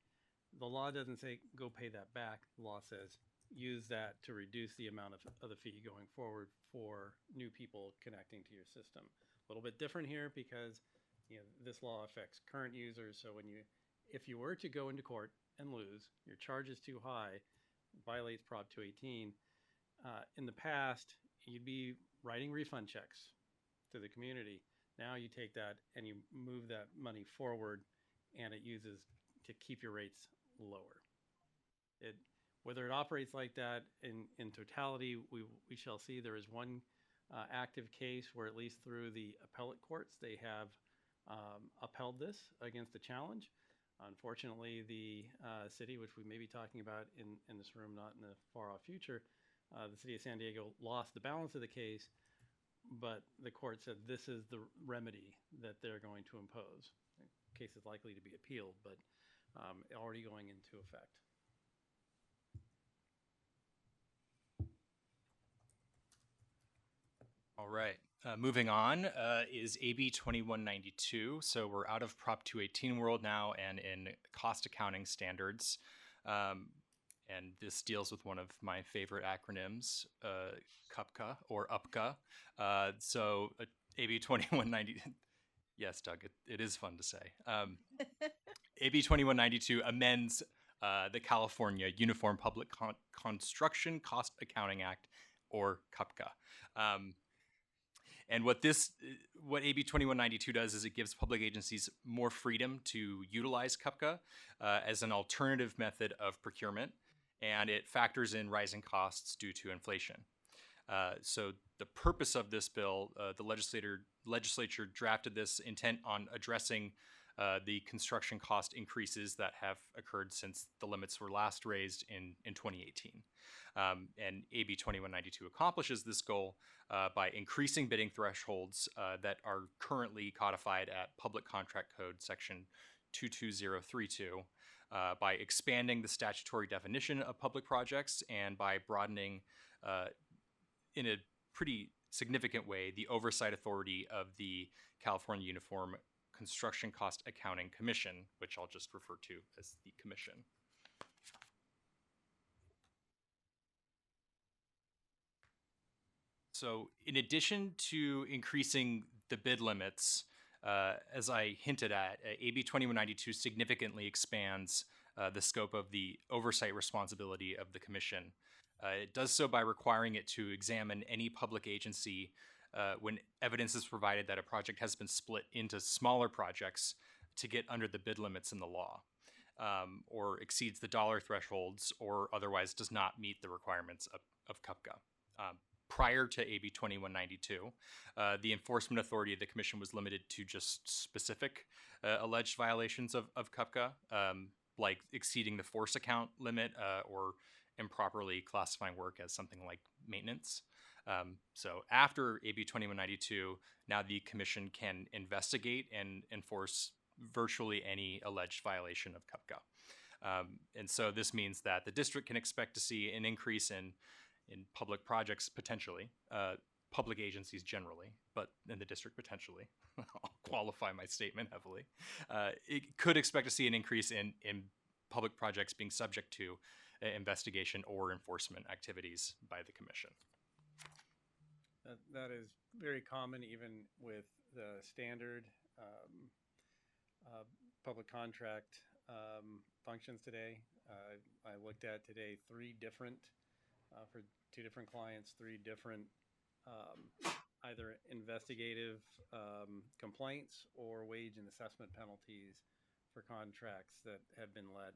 the law doesn't say go pay that back. The law says use that to reduce the amount of the fee going forward for new people connecting to your system. A little bit different here because this law affects current users. So if you were to go into court and lose, your charge is too high, violates Prop 218. In the past, you'd be writing refund checks to the community. Now you take that and you move that money forward, and it uses to keep your rates lower. Whether it operates like that in totality, we shall see. There is one active case where, at least through the appellate courts, they have upheld this against the challenge. Unfortunately, the city, which we may be talking about in this room, not in the far off future, the city of San Diego lost the balance of the case, but the court said this is the remedy that they're going to impose. The case is likely to be appealed, but already going into effect. All right. Moving on is AB 2192. So we're out of Prop 218 world now and in cost accounting standards. And this deals with one of my favorite acronyms, CUPCA or UPCA. AB 2190. Yes, Doug, it is fun to say. AB 2192 amends the California Uniform Public Construction Cost Accounting Act, or CUPCA. And what AB 2192 does is it gives public agencies more freedom to utilize CUPCA as an alternative method of procurement, and it factors in rising costs due to inflation. So the purpose of this bill, the legislature drafted this intent on addressing the construction cost increases that have occurred since the limits were last raised in 2018. And AB 2192 accomplishes this goal by increasing bidding thresholds that are currently codified at Public Contract Code Section 22032, by expanding the statutory definition of public projects, and by broadening, in a pretty significant way, the oversight authority of the California Uniform Construction Cost Accounting Commission, which I'll just refer to as the Commission. So in addition to increasing the bid limits, as I hinted at, AB 2192 significantly expands the scope of the oversight responsibility of the Commission. It does so by requiring it to examine any public agency when evidence is provided that a project has been split into smaller projects to get under the bid limits in the law, or exceeds the dollar thresholds, or otherwise does not meet the requirements of CUPCA. Prior to AB 2192, the enforcement authority of the Commission was limited to just specific alleged violations of CUPCA, like exceeding the force account limit or improperly classifying work as something like maintenance. So after AB 2192, now the Commission can investigate and enforce virtually any alleged violation of CUPCA. And so this means that the district can expect to see an increase in public projects potentially, public agencies generally, but in the district potentially. I'll qualify my statement heavily. It could expect to see an increase in public projects being subject to investigation or enforcement activities by the Commission. That is very common even with the standard public contract functions today. I looked at today for 2 different clients, 3 different either investigative complaints or wage and assessment penalties for contracts that have been led.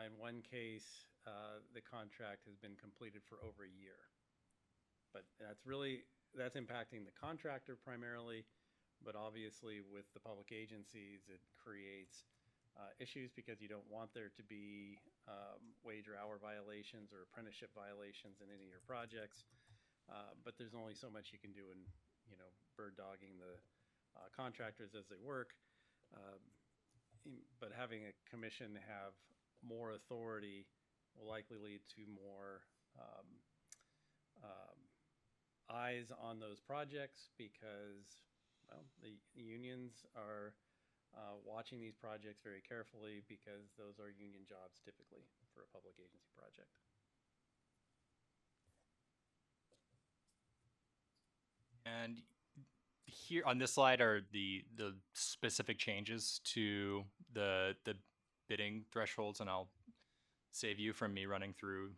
In one case, the contract has been completed for over a year. But that's impacting the contractor primarily, but obviously with the public agencies, it creates issues because you don't want there to be wage or hour violations or apprenticeship violations in any of your projects. But there's only so much you can do in, bird dogging the contractors as they work. But having a commission have more authority will likely lead to more eyes on those projects because, well, the unions are watching these projects very carefully because those are union jobs typically for a public agency project. And here on this slide are the specific changes to the bidding thresholds, and I'll save you from me running through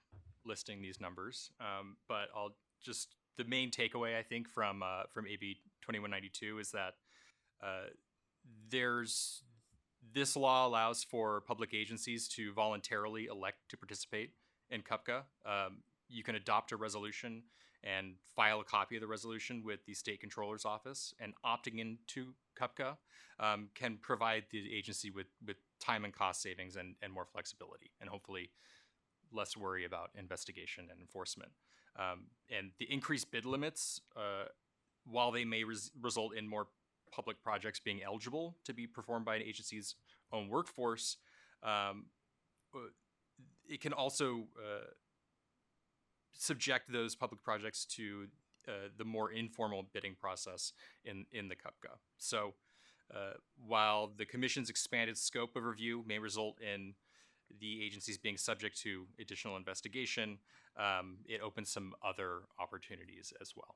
listing these numbers. But the main takeaway I think from AB 2192 is that There's this law allows for public agencies to voluntarily elect to participate in CUPCA. You can adopt a resolution and file a copy of the resolution with the state controller's office, and opting into CUPCA can provide the agency with time and cost savings and more flexibility, and hopefully less worry about investigation and enforcement. And the increased bid limits, while they may result in more public projects being eligible to be performed by an agency's own workforce, it can also subject those public projects to the more informal bidding process in the CUPCA. So while the Commission's expanded scope of review may result in the agencies being subject to additional investigation, it opens some other opportunities as well.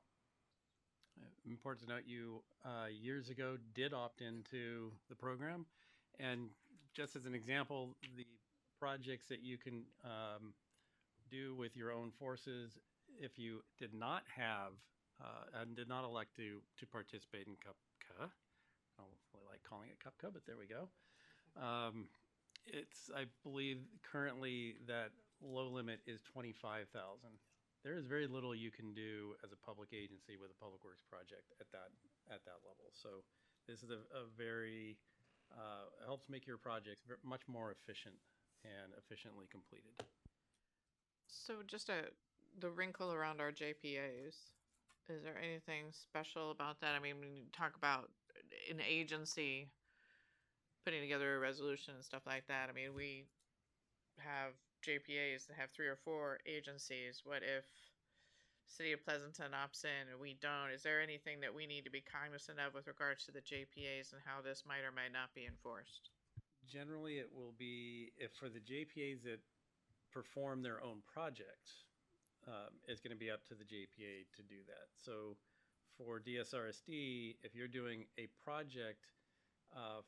Important to note, you years ago did opt into the program, and just as an example, the projects that you can do with your own forces, if you did not have and did not elect to participate in CUPCA, I don't really like calling it CUPCA, but there we go. It's, I believe, currently that low limit is 25,000. There is very little you can do as a public agency with a public works project at that level. So this is a very helps make your projects much more efficient and efficiently completed. So just the wrinkle around our JPAs, is there anything special about that? I mean, when you talk about an agency putting together a resolution and stuff like that, I mean, we have JPAs that have 3 or 4 agencies. What if City of Pleasanton opts in and we don't? Is there anything that we need to be cognizant of with regards to the JPAs and how this might or might not be enforced? Generally, it will be, if for the JPAs that perform their own projects, it's going to be up to the JPA to do that. So for DSRSD, if you're doing a project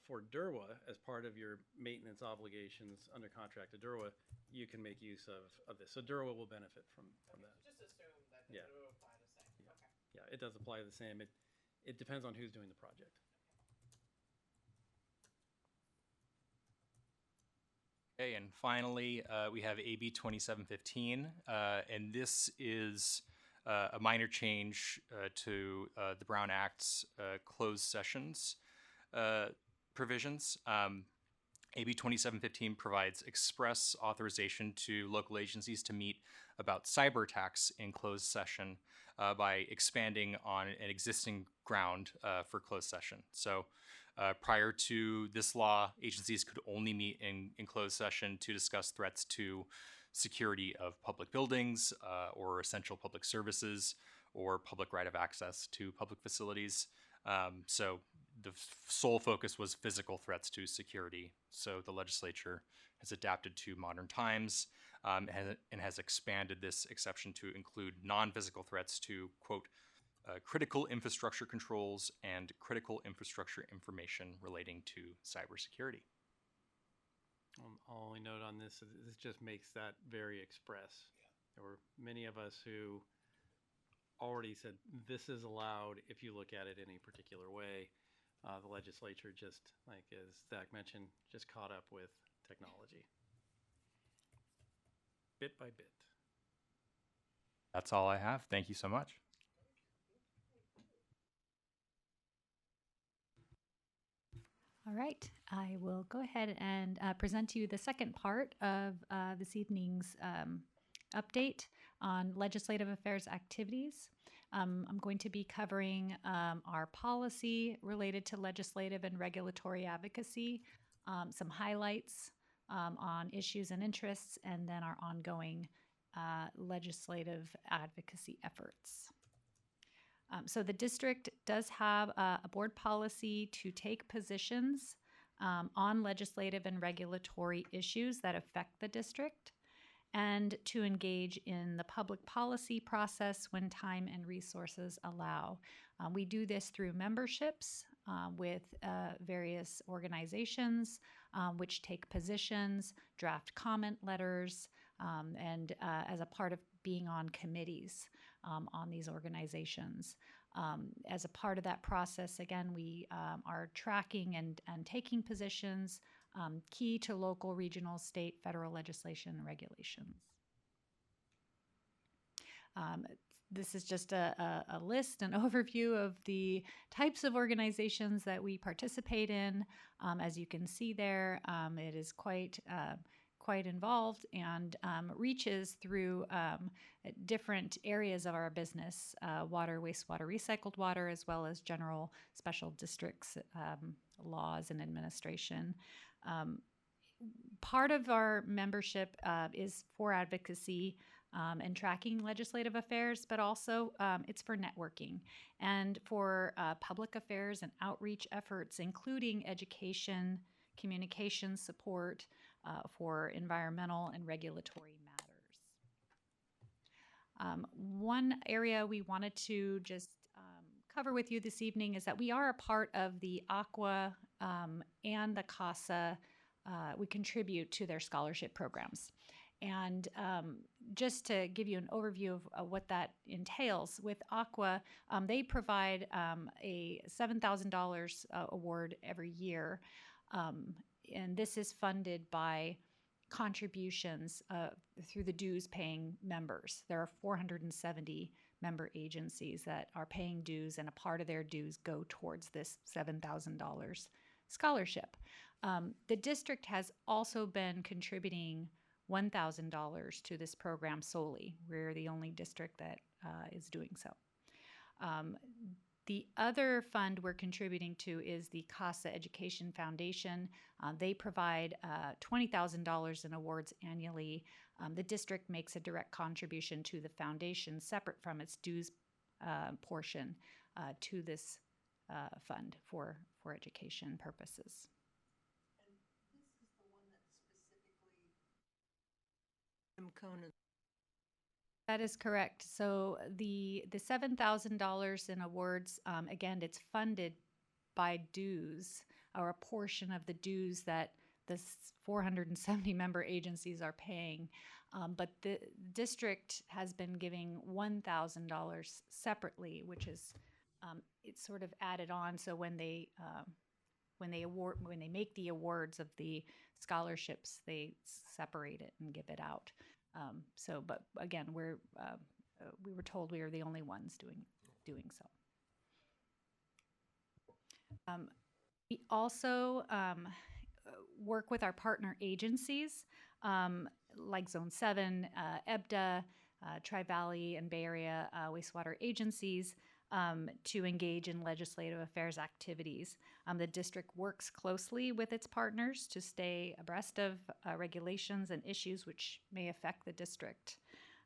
for DERWA as part of your maintenance obligations under contract to DERWA, you can make use of this. So DERWA will benefit from that. Just assume that Yeah. it will apply the same. Yeah. Okay. Yeah, it does apply the same. It depends on who's doing the project. Okay, and finally, we have AB 2715, and this is a minor change to the Brown Act's closed sessions provisions. AB 2715 provides express authorization to local agencies to meet about cyber attacks in closed session by expanding on an existing ground for closed session. So prior to this law, agencies could only meet in closed session to discuss threats to security of public buildings or essential public services or public right of access to public facilities. So the sole focus was physical threats to security. So the legislature has adapted to modern times and has expanded this exception to include non-physical threats to, quote, critical infrastructure controls and critical infrastructure information relating to cybersecurity. I'll only note on this, this just makes that very express. There were many of us who already said this is allowed if you look at it in a particular way. The legislature just, like as Zach mentioned, just caught up with technology. Bit by bit. That's all I have. Thank you so much. All right, I will go ahead and present to you the second part of this evening's update on legislative affairs activities. I'm going to be covering our policy related to legislative and regulatory advocacy, some highlights on issues and interests, and then our ongoing legislative advocacy efforts. So the district does have a board policy to take positions on legislative and regulatory issues that affect the district, and to engage in the public policy process when time and resources allow. We do this through memberships with various organizations which take positions, draft comment letters, and as a part of being on committees on these organizations. As a part of that process, again, we are tracking and taking positions key to local, regional, state, federal legislation and regulations. This is just a list, an overview of the types of organizations that we participate in. As you can see there, it is quite involved and reaches through different areas of our business, water, wastewater, recycled water, as well as general special districts, laws and administration. Part of our membership is for advocacy and tracking legislative affairs, but also it's for networking and for public affairs and outreach efforts, including education, communication support for environmental and regulatory matters. One area we wanted to just cover with you this evening is that we are a part of the AQUA and the CASA. We contribute to their scholarship programs. And just to give you an overview of what that entails, with AQUA, they provide a $7,000 award every year. And this is funded by contributions through the dues paying members. There are 470 member agencies that are paying dues, and a part of their dues go towards this $7,000 scholarship. The district has also been contributing $1,000 to this program solely. We're the only district that is doing so. The other fund we're contributing to is the CASA Education Foundation. They provide $20,000 in awards annually. The district makes a direct contribution to the foundation separate from its dues portion to this fund for education purposes. That is correct. So the $7,000 in awards, again, it's funded by dues, or a portion of the dues that the 470 member agencies are paying. But the district has been giving $1,000 separately, which is it's sort of added on. So when they make the awards of the scholarships, they separate it and give it out. But again, we were told we are the only ones doing so. We also work with our partner agencies like Zone 7, EBDA, Tri-Valley and Bay Area wastewater agencies to engage in legislative affairs activities. The district works closely with its partners to stay abreast of regulations and issues which may affect the district.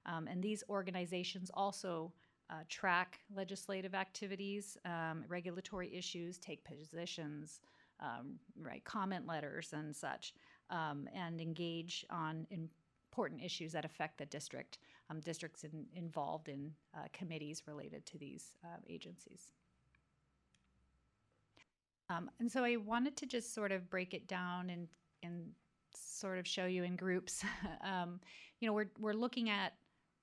And these organizations also track legislative activities, regulatory issues, take positions, write comment letters and such, and engage on important issues that affect the district. Districts involved in committees related to these agencies. And so I wanted to just sort of break it down and sort of show you in groups. We're looking at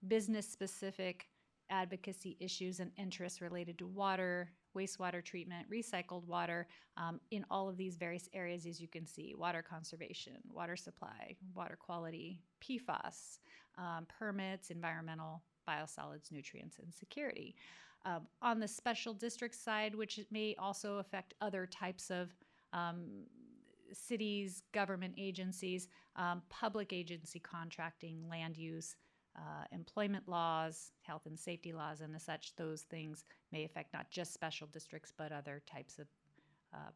business-specific advocacy issues and interests related to water, wastewater treatment, recycled water, in all of these various areas, as you can see: water conservation, water supply, water quality, PFAS, permits, environmental, biosolids, nutrients, and security. On the special district side, which may also affect other types of cities, government agencies, public agency contracting, land use, employment laws, health and safety laws, and as such, those things may affect not just special districts, but other types of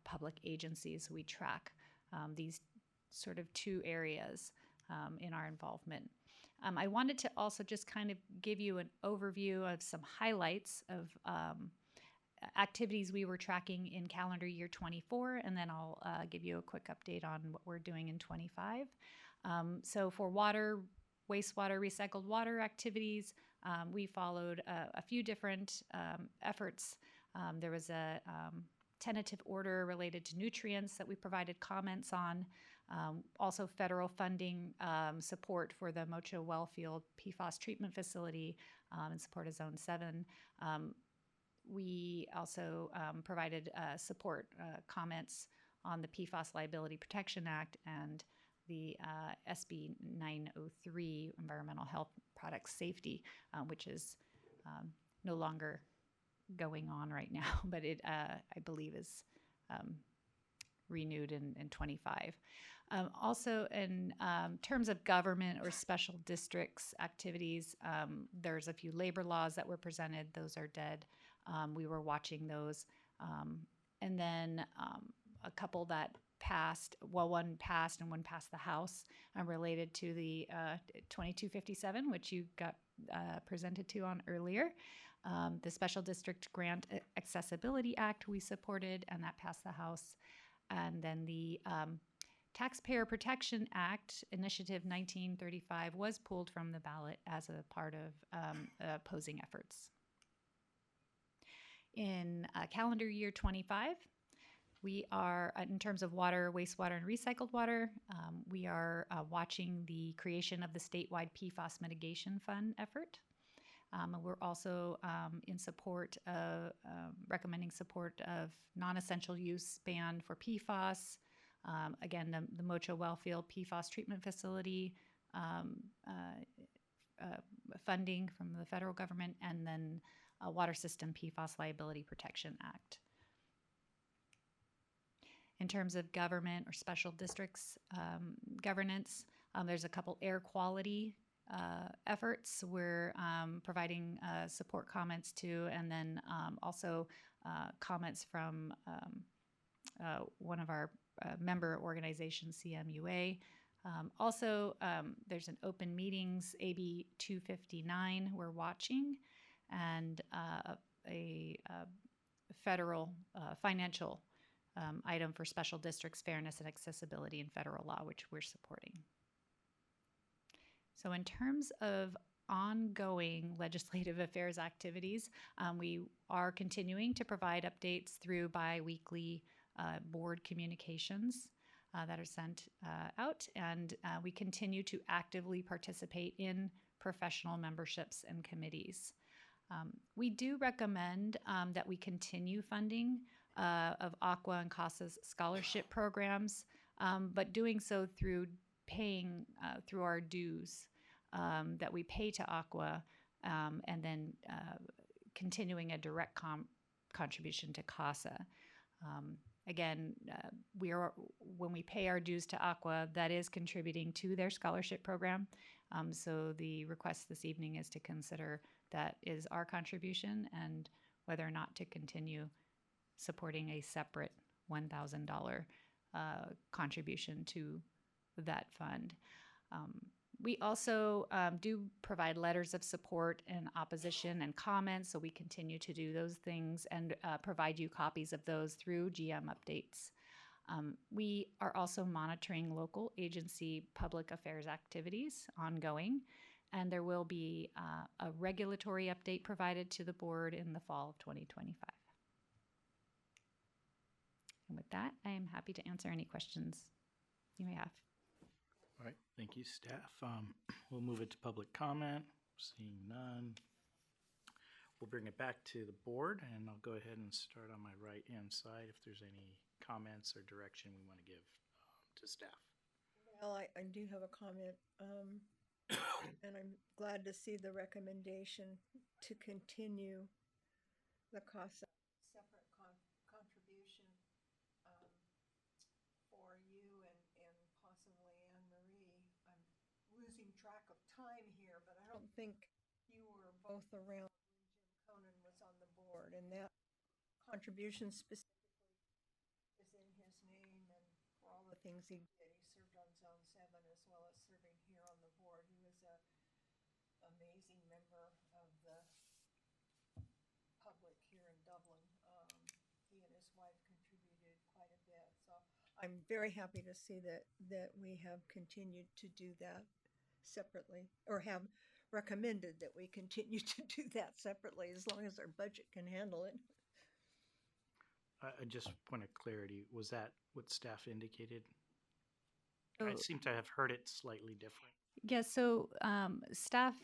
public agencies. We track these sort of two areas in our involvement. I wanted to also just kind of give you an overview of some highlights of activities we were tracking in calendar year 24, and then I'll give you a quick update on what we're doing in 25. So for water, wastewater, recycled water activities, we followed a few different efforts. There was a tentative order related to nutrients that we provided comments on. Also, federal funding support for the Mocho Wellfield PFAS treatment facility in support of Zone 7. We also provided support comments on the PFAS Liability Protection Act and the SB 903 Environmental Health Products Safety, which is no longer going on right now, but it, I believe, is renewed in 25. Also, in terms of government or special districts activities, there's a few labor laws that were presented. Those are dead. We were watching those. And then a couple that passed, well, one passed and one passed the House related to the 2257, which you got presented to on earlier. The Special District Grant Accessibility Act we supported, and that passed the House. And then the Taxpayer Protection Act, Initiative 1935, was pulled from the ballot as a part of opposing efforts. In calendar year 25, we are, in terms of water, wastewater, and recycled water, we are watching the creation of the statewide PFAS mitigation fund effort. We're also in support of recommending support of non-essential use ban for PFAS. Again, the Mocho Wellfield PFAS treatment facility funding from the federal government, and then a Water System PFAS Liability Protection Act. In terms of government or special districts governance, there's a couple air quality efforts we're providing support comments to, and then also comments from one of our member organizations, CMUA. Also, there's an open meetings, AB 259, we're watching, and a federal financial item for special districts, fairness and accessibility in federal law, which we're supporting. So in terms of ongoing legislative affairs activities, we are continuing to provide updates through bi-weekly board communications that are sent out, and we continue to actively participate in professional memberships and committees. We do recommend that we continue funding of Aqua and CASA's scholarship programs, but doing so through paying through our dues that we pay to Aqua, and then continuing a direct contribution to CASA. Again, when we pay our dues to Aqua, that is contributing to their scholarship program. So the request this evening is to consider that is our contribution and whether or not to continue supporting a separate $1,000 contribution to that fund. We also do provide letters of support and opposition and comments, so we continue to do those things and provide you copies of those through GM updates. We are also monitoring local agency public affairs activities ongoing, and there will be a regulatory update provided to the board in the fall of 2025. And with that, I am happy to answer any questions you may have. All right, thank you, staff. We'll move it to public comment. Seeing none. We'll bring it back to the board, and I'll go ahead and start on my right-hand side if there's any comments or direction we want to give to staff. Well, I do have a comment, and I'm glad to see the recommendation to continue the CASA separate contribution for you and possibly Anne Marie. I'm losing track of time here, but I don't think you were both around when Jim Conan was on the board, and that contribution specifically is in his name and for all the things he did. He served on Zone 7 as well as serving here on the board. He was an amazing member of the public here in Dublin. He and his wife contributed quite a bit. So I'm very happy to see that we have continued to do that separately, or have recommended that we continue to do that separately as long as our budget can handle it. Just point of clarity, was that what staff indicated? I So- seem to have heard it slightly different. Yeah, so staff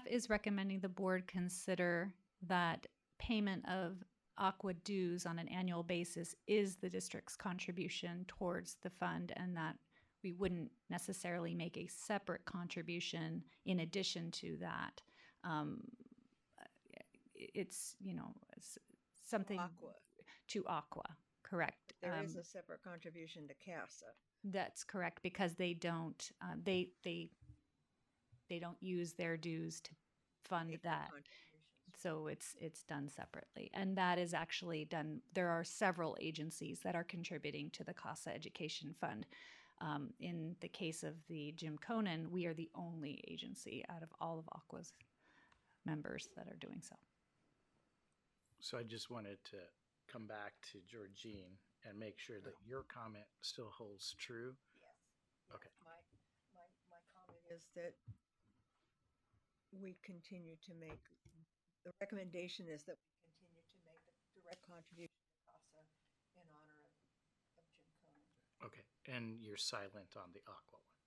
is recommending the board consider that payment of aqua dues on an annual basis is the district's contribution towards the fund, and that we wouldn't necessarily make a separate contribution in addition to that. It's, it's something Aqua. to aqua, correct? There is a separate contribution to CASA. That's correct, because they don't they don't use their dues to fund Make the that. contributions. So it's done separately. And that is actually done. There are several agencies that are contributing to the CASA Education Fund. In the case of the Jim Conan, we are the only agency out of all of Aqua's members that are doing so. So I just wanted to come back to Georgine and make sure that your comment still holds true. Yes. Okay. My comment is that we continue to make, the recommendation is that we continue to make the direct contribution to CASA in honor of Jim Conan. Okay, and you're silent on the aqua one.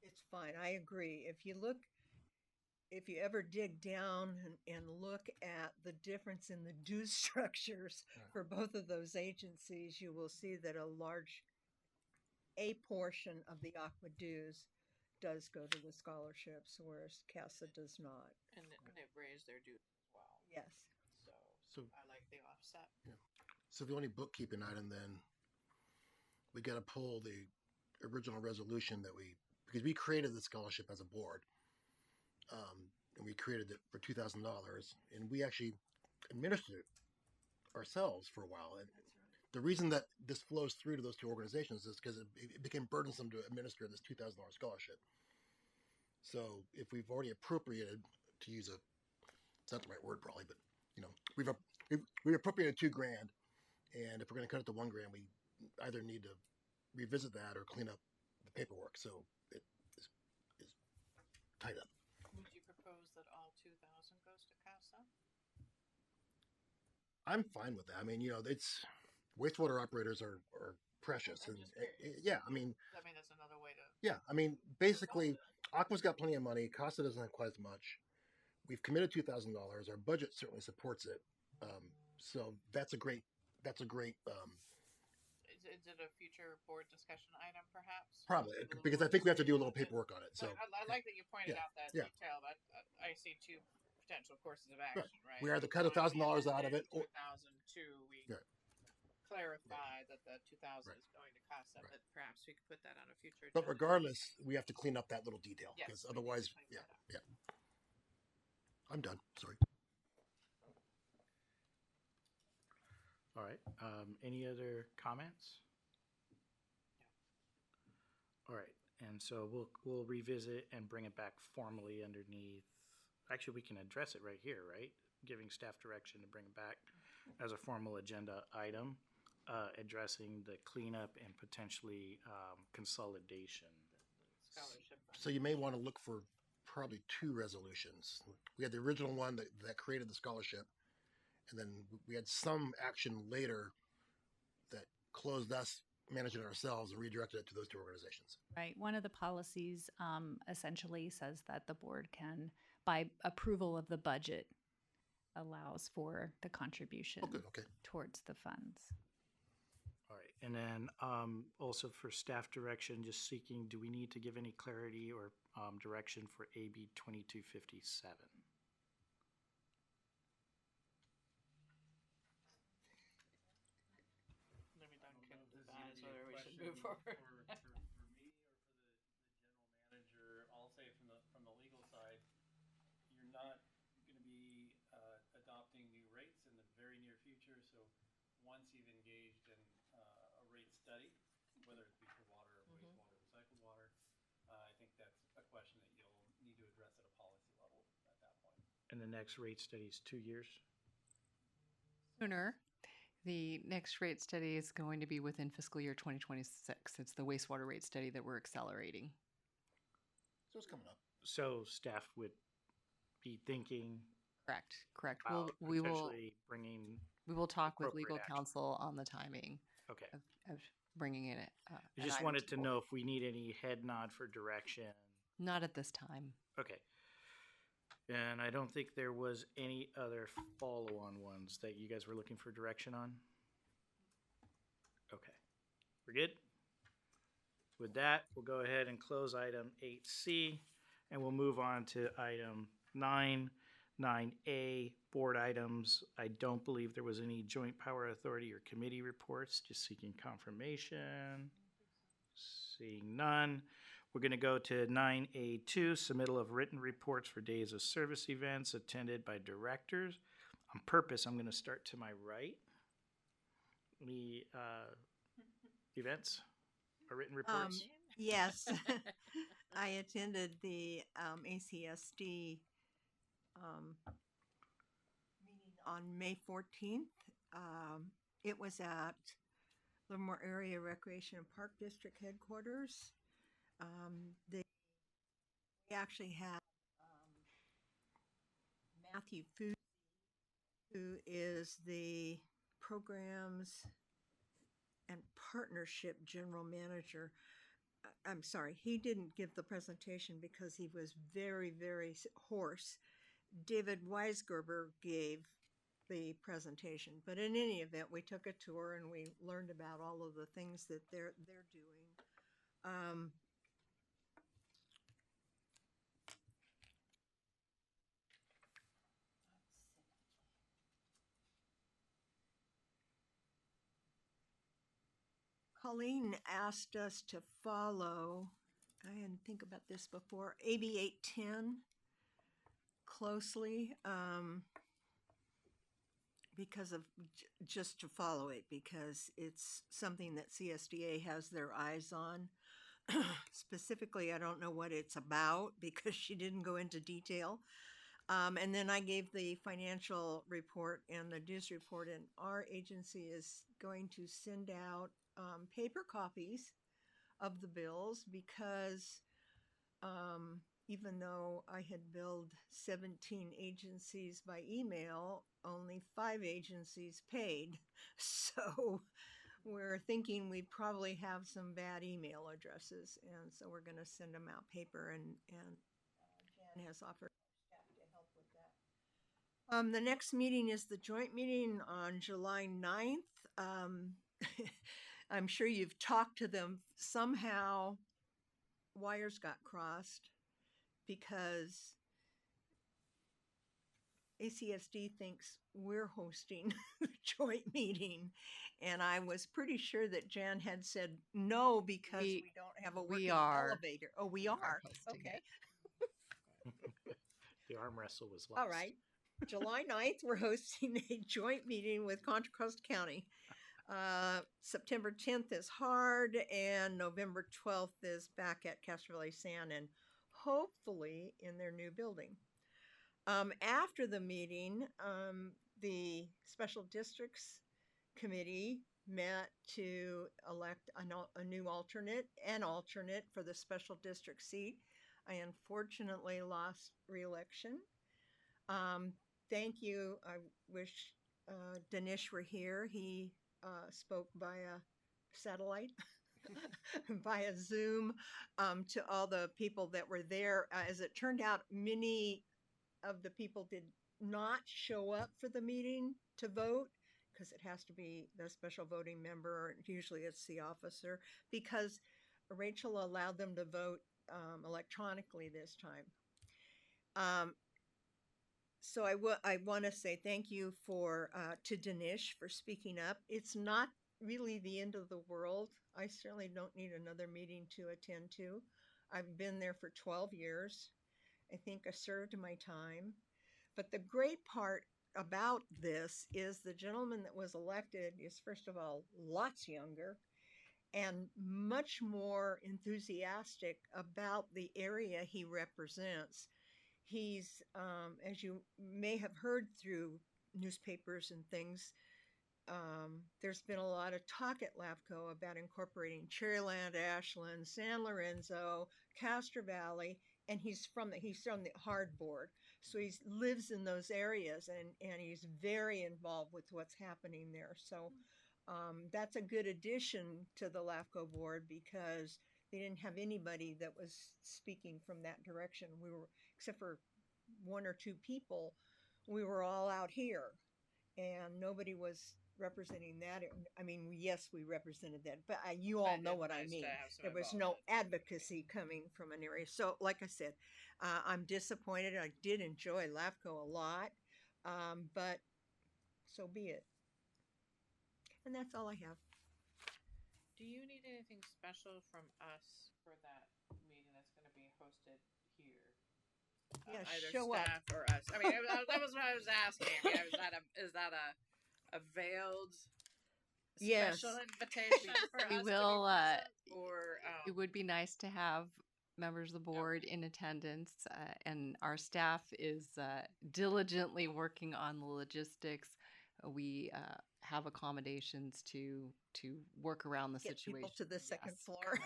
It's fine. I agree. If you ever dig down and look at the difference in the due structures for both of those agencies, you will see that a portion of the aqua dues does go to the scholarships, whereas CASA does not. And they've raised their dues as well. Yes. So, I like the offset. so the only bookkeeping item then, we got to pull the original resolution because we created the scholarship as a board, and we created it for $2,000, and we actually administered it ourselves for a while. And the reason that this flows through to those two organizations is because it became burdensome to administer this $2,000 scholarship. So if we've already appropriated, to use it's not the right word probably, but we've appropriated $2,000, and if we're going to cut it to $1,000, we either need to revisit that or clean up the paperwork so it is tied up. Would you propose that all 2,000 goes to CASA? I'm fine with that. I mean, it's wastewater operators are precious, I'm and just curious. yeah, I mean, That's another way to. yeah, I mean, basically, Aqua's got plenty of money. Casa doesn't have quite as much. We've committed $2,000. Our budget certainly supports it. So that's a great. Is it a future board discussion item, perhaps? Probably, A little because I more think we have to do a little detail? paperwork on it. So I like that you pointed yeah, out that yeah. detail. But I see two potential courses of action, right? We either cut $1,000 out of it, or 2,002, we Right. clarify that the 2,000 Right. is going to CASA, Right. but perhaps we could put that on a future. but agenda. regardless, we have to clean up that little detail Yes, because we need to otherwise, clean yeah, that up. yeah. I'm done. Sorry. All right, any other comments? All right, and so we'll revisit and bring it back formally underneath. Actually, we can address it right here, right? Giving staff direction to bring it back as a formal agenda item, addressing the cleanup and potentially consolidation. Scholarship. So you may want to look for probably two resolutions. We had the original one that created the scholarship, and then we had some action later that closed us managing it ourselves and redirected it to those two organizations. Right. One of the policies essentially says that the board can, by approval of the budget, allows for the contribution Oh, good. Okay. towards the funds. All right, and then also for staff direction, just seeking, do we need to give any clarity or direction for AB 2257? Maybe Duncan decides whether we should move forward. For me or for the general manager, I'll say from the legal side, you're not going to be adopting new rates in the very near future. So once you've engaged in a rate study, whether it be for water or wastewater, recycled water, I think that's a question that you'll need to address at a policy level at that point. And the next rate study is 2 years? Sooner. The next rate study is going to be within fiscal year 2026. It's the wastewater rate study that we're accelerating. So it's coming up. So staff would be thinking Correct. about We will potentially bringing, talk with legal appropriate action. counsel on the timing okay. of bringing it. I an just item wanted the to board. know if we need any head nod for direction. Not at this time. Okay. And I don't think there was any other follow-on ones that you guys were looking for direction on. Okay. We're good? With that, we'll go ahead and close item 8C, and we'll move on to item 9, 9A, board items. I don't believe there was any joint power authority or committee reports, just seeking confirmation. Seeing none. We're going to go to 9A2, submittal of written reports for days of service events attended by directors. On purpose, I'm going to start to my right. Any events or written reports? Yes, I attended the ACSD meeting on May 14th. It was at Livermore Area Recreation and Park District headquarters. They actually had Matthew Food, who is the programs and partnership general manager. I'm sorry, he didn't give the presentation because he was very, very hoarse. David Weisgerber gave the presentation, but in any event, we took a tour and we learned about all of the things that they're doing. Colleen asked us to follow, I didn't think about this before, AB 810 closely, because of just to follow it, because it's something that CSDA has their eyes on. Specifically, I don't know what it's about because she didn't go into detail. And then I gave the financial report and the dues report, and our agency is going to send out paper copies of the bills because even though I had billed 17 agencies by email, only 5 agencies paid. So we're thinking we probably have some bad email addresses, and so we're going to send them out paper, and Jan has offered staff to help with that. The next meeting is the joint meeting on July 9th. I'm sure you've talked to them. Somehow wires got crossed because ACSD thinks we're hosting the joint meeting. And I was pretty sure that Jan had said no because we don't have a working elevator. Oh, we are. Okay. The arm wrestle was lost. All right. July 9th, we're hosting a joint meeting with Contra Costa County. September 10th is Hard, and November 12th is back at Castro Valley San, and hopefully in their new building. After the meeting, the Special Districts Committee met to elect a new alternate for the Special District seat. I unfortunately lost re-election. Thank you. I wish Dinesh were here. He spoke via satellite, via Zoom, to all the people that were there. As it turned out, many of the people did not show up for the meeting to vote because it has to be the special voting member. Usually it's the officer, because Rachel allowed them to vote electronically this time. So I want to say thank you to Dinesh for speaking up. It's not really the end of the world. I certainly don't need another meeting to attend to. I've been there for 12 years. I think I served my time. But the great part about this is the gentleman that was elected is, first of all, lots younger and much more enthusiastic about the area he represents. He's, as you may have heard through newspapers and things, there's been a lot of talk at LAFCO about incorporating Cherryland, Ashland, San Lorenzo, Castro Valley, and he's from the hard board. So he lives in those areas, and he's very involved with what's happening there. So That's a good addition to the LAFCO board because they didn't have anybody that was speaking from that direction. We were, except for one or two people, we were all out here and nobody was representing that. I mean, yes, we represented that, but you all know what I mean. There was no advocacy coming from an area. So, like I said, I'm disappointed. I did enjoy LAFCO a lot, but so be it. And that's all I have. Do you need anything special from us for that meeting that's going to be hosted here? Yeah, Either show up. staff or us. I mean, that was what I was asking. I mean, is that a veiled Yes. special invitation for We us will, to be present, or It would be nice to have members of the board in attendance, and our staff is diligently working on the logistics. We have accommodations to work around the Get situation. people to the second Yes, floor.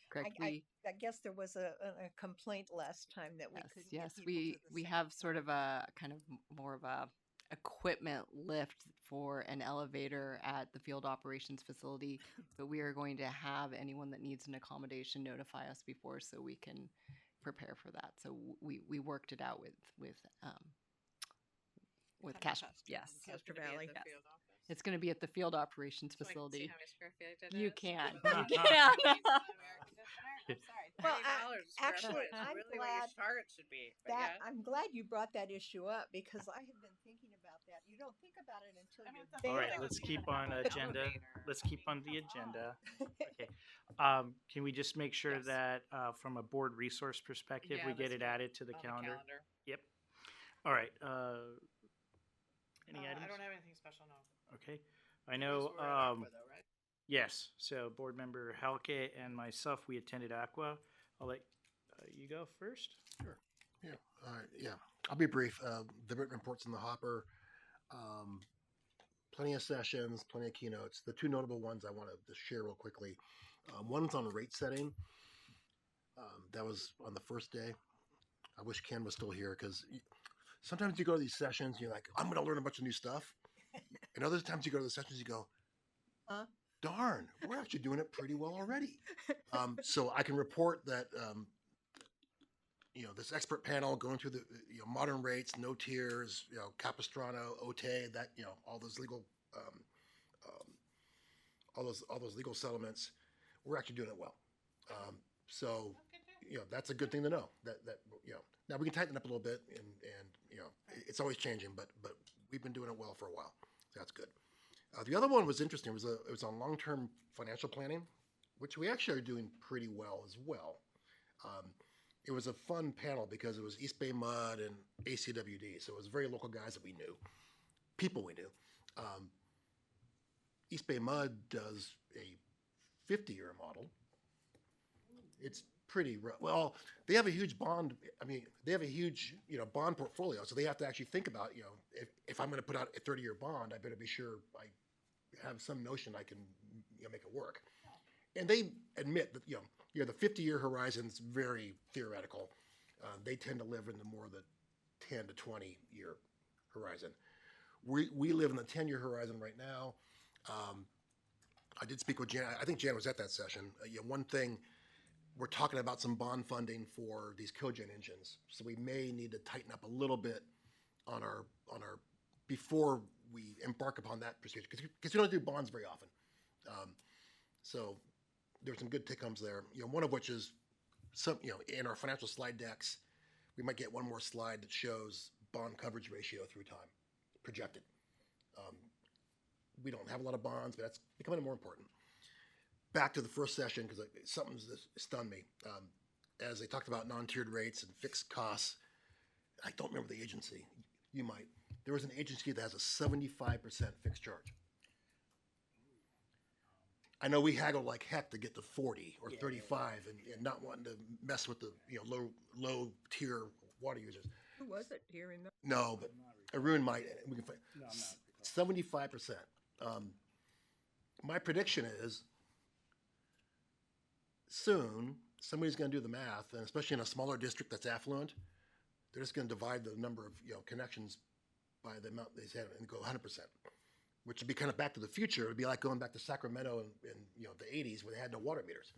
Correct. I guess there was a complaint last time that we couldn't Yes, get people to the we second have sort floor. of a kind of more of a equipment lift for an elevator at the field operations facility, but we are going to have anyone that needs an accommodation notify us before so we can prepare for that. So we worked it out with Cash. Yes, So it's Castro gonna be at Valley. the Yes. field office? it's going to be at the field operations So I can see facility. how many square feet it You is? can. I'm You can. sorry. Well, $30 a square actually, foot is I'm really glad what your target should be. But That yeah. I'm glad you brought that issue up because I have been thinking about that. You don't think about it until I mean, you're it's a there. All right, building let's with keep even on an agenda. elevator. Let's I keep mean, on the come agenda. on. Okay. Can we just make sure Yes. that from a board resource perspective, Yeah, we get let's it do added to the on calendar? The calendar. Yep. All right. Any I items? don't have anything special, no. Okay. I You know. guys were at Aqua, though, right? Yes. So board member Halke and myself, we attended Aqua. I'll let you go first. Sure. Yeah. Yeah. I'll be brief. The written reports in the hopper. Plenty of sessions, plenty of keynotes. The two notable ones I want to just share real quickly. One's on rate setting. That was on the first day. I wish Ken was still here because sometimes you go to these sessions and you're like, I'm going to learn a bunch of new stuff. And other times you go to the sessions, you go, darn, we're actually doing it pretty well already. So I can report that, this expert panel going through the modern rates, no tiers, Capistrano, OTE, that, all those legal, all those legal settlements, we're actually doing it well. So that's a good thing to know. That now we can tighten it up a little bit, and it's always changing, but we've been doing it well for a while. So that's good. The other one was interesting. It was on long-term financial planning, which we actually are doing pretty well as well. It was a fun panel because it was East Bay Mud and ACWD, so it was very local guys that we knew, people we knew. East Bay Mud does a 50-year model. It's pretty rough. Well, they have a huge bond. I mean, they have a huge bond portfolio, so they have to actually think about if I'm going to put out a 30-year bond, I better be sure I have some notion I can make it work. And they admit that the 50-year horizon's very theoretical. They tend to live in the more the 10 to 20-year horizon. We live in the 10-year horizon right now. I did speak with Jan. I think Jan was at that session. One thing, we're talking about some bond funding for these cogen engines, so we may need to tighten up a little bit on our before we embark upon that procedure because we don't do bonds very often. So there's some good take-homes there. One of which is some in our financial slide decks, we might get one more slide that shows bond coverage ratio through time, projected. We don't have a lot of bonds, but that's becoming more important. Back to the first session, because something stunned me. As they talked about non-tiered rates and fixed costs, I don't remember the agency. You might. There was an agency that has a 75% fixed charge. I know we haggled like heck to get to 40 or 35 and not wanting to mess with the low tier water users. Who was it? Do you remember? No, but Arun might. We can find 75%. My prediction is soon somebody's going to do the math, and especially in a smaller district that's affluent, they're just going to divide the number of connections by the amount they have and go 100%. which would be kind of Back to the Future. It would be like going back to Sacramento in the 80s where they had no water meters.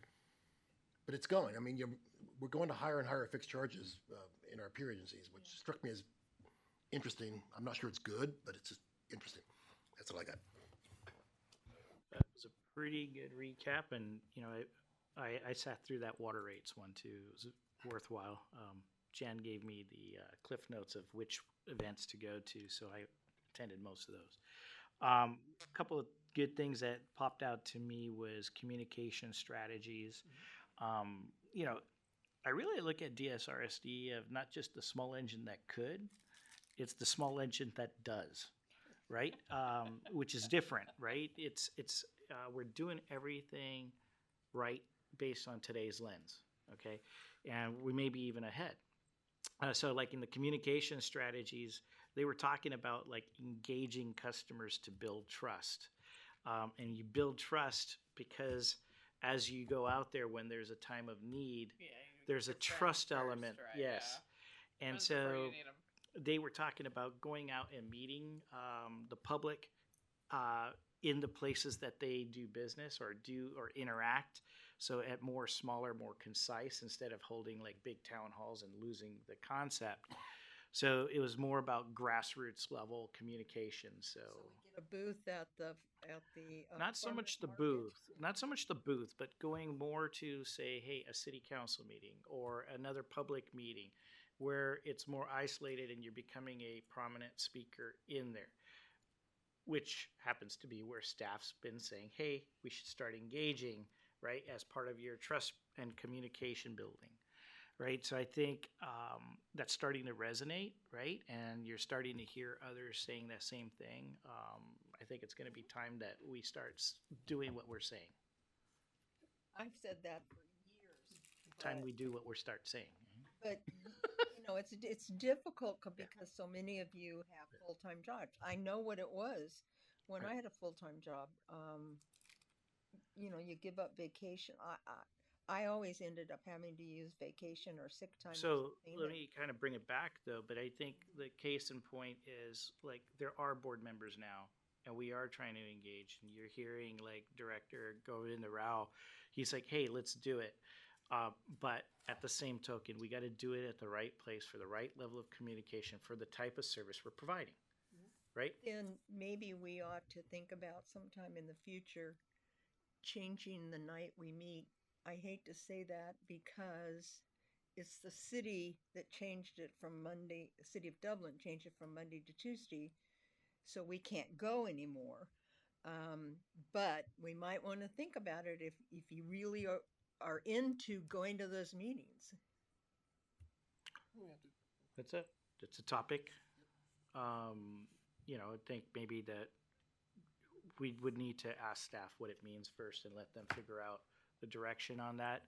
But it's going. I mean, we're going to higher and higher fixed charges in our peer agencies, which struck me as interesting. I'm not sure it's good, but it's just interesting. That's all I got. That was a pretty good recap, and I sat through that water rates one too. It was worthwhile. Jen gave me the cliff notes of which events to go to, so I attended most of those. A couple of good things that popped out to me was communication strategies. I really look at DSRSD of not just the small engine that could, it's the small engine that does, right? Which is different, right? It's we're doing everything right based on today's lens, okay? And we may be even ahead. So like in the communication strategies, they were talking about like engaging customers to build trust. And you build trust because as you go out there when there's a time of need, there's a trust element. Right? Yes. Yeah. And so they were talking about going out and meeting the public in the places that they do business or interact. So at more smaller, more concise, instead of holding like big town halls and losing the concept. So it was more about grassroots level communication. So we get a booth at the not so much the booth, but going more to say, hey, a city council meeting or another public meeting where it's more isolated and you're becoming a prominent speaker in there, which happens to be where staff's been saying, hey, we should start engaging, right, as part of your trust and communication building. Right, so I think that's starting to resonate, right? And you're starting to hear others saying that same thing. I think it's going to be time that we start doing what we're saying. I've said that for years. Time we do what we start saying. But it's difficult because so many of you have full-time jobs. I know what it was when I had a full-time job. You give up vacation. I always ended up having to use vacation or sick time. So let me kind of bring it back though, but I think the case in point is like there are board members now and we are trying to engage, and you're hearing like Director Govind Rao, he's like, hey, let's do it. But at the same token, we got to do it at the right place for the right level of communication for the type of service we're providing, right? Then maybe we ought to think about sometime in the future changing the night we meet. I hate to say that because it's the city that changed it from Monday, the city of Dublin changed it from Monday to Tuesday, so we can't go anymore. But we might want to think about it if you really are into going to those meetings. That's a topic. I think maybe that we would need to ask staff what it means first and let them figure out the direction on that.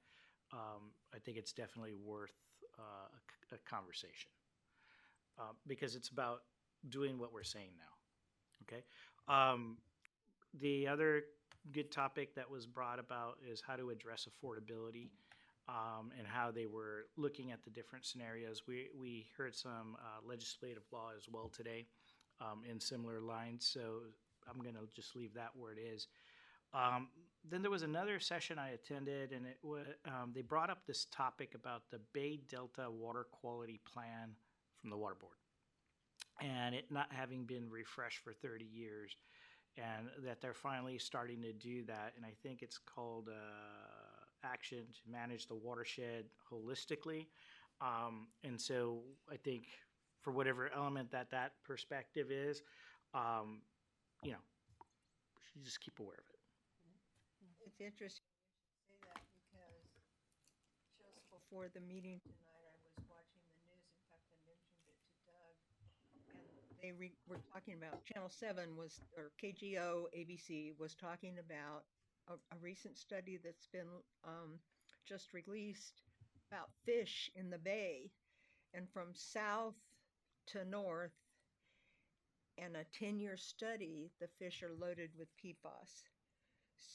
I think it's definitely worth a conversation because it's about doing what we're saying now. Okay. The other good topic that was brought about is how to address affordability and how they were looking at the different scenarios. We heard some legislative law as well today in similar lines, so I'm going to just leave that where it is. Then there was another session I attended, and they brought up this topic about the Bay Delta Water Quality Plan from the Water Board, and it not having been refreshed for 30 years, and that they're finally starting to do that. And I think it's called Action to Manage the Watershed Holistically. And so I think for whatever element that perspective is, we should just keep aware of it. It's interesting you say that because just before the meeting tonight, I was watching the news. In fact, I mentioned it to Doug, and they were talking about Channel 7 or KGO ABC was talking about a recent study that's been just released about fish in the bay, and from south to north, and a 10-year study, the fish are loaded with PFAS.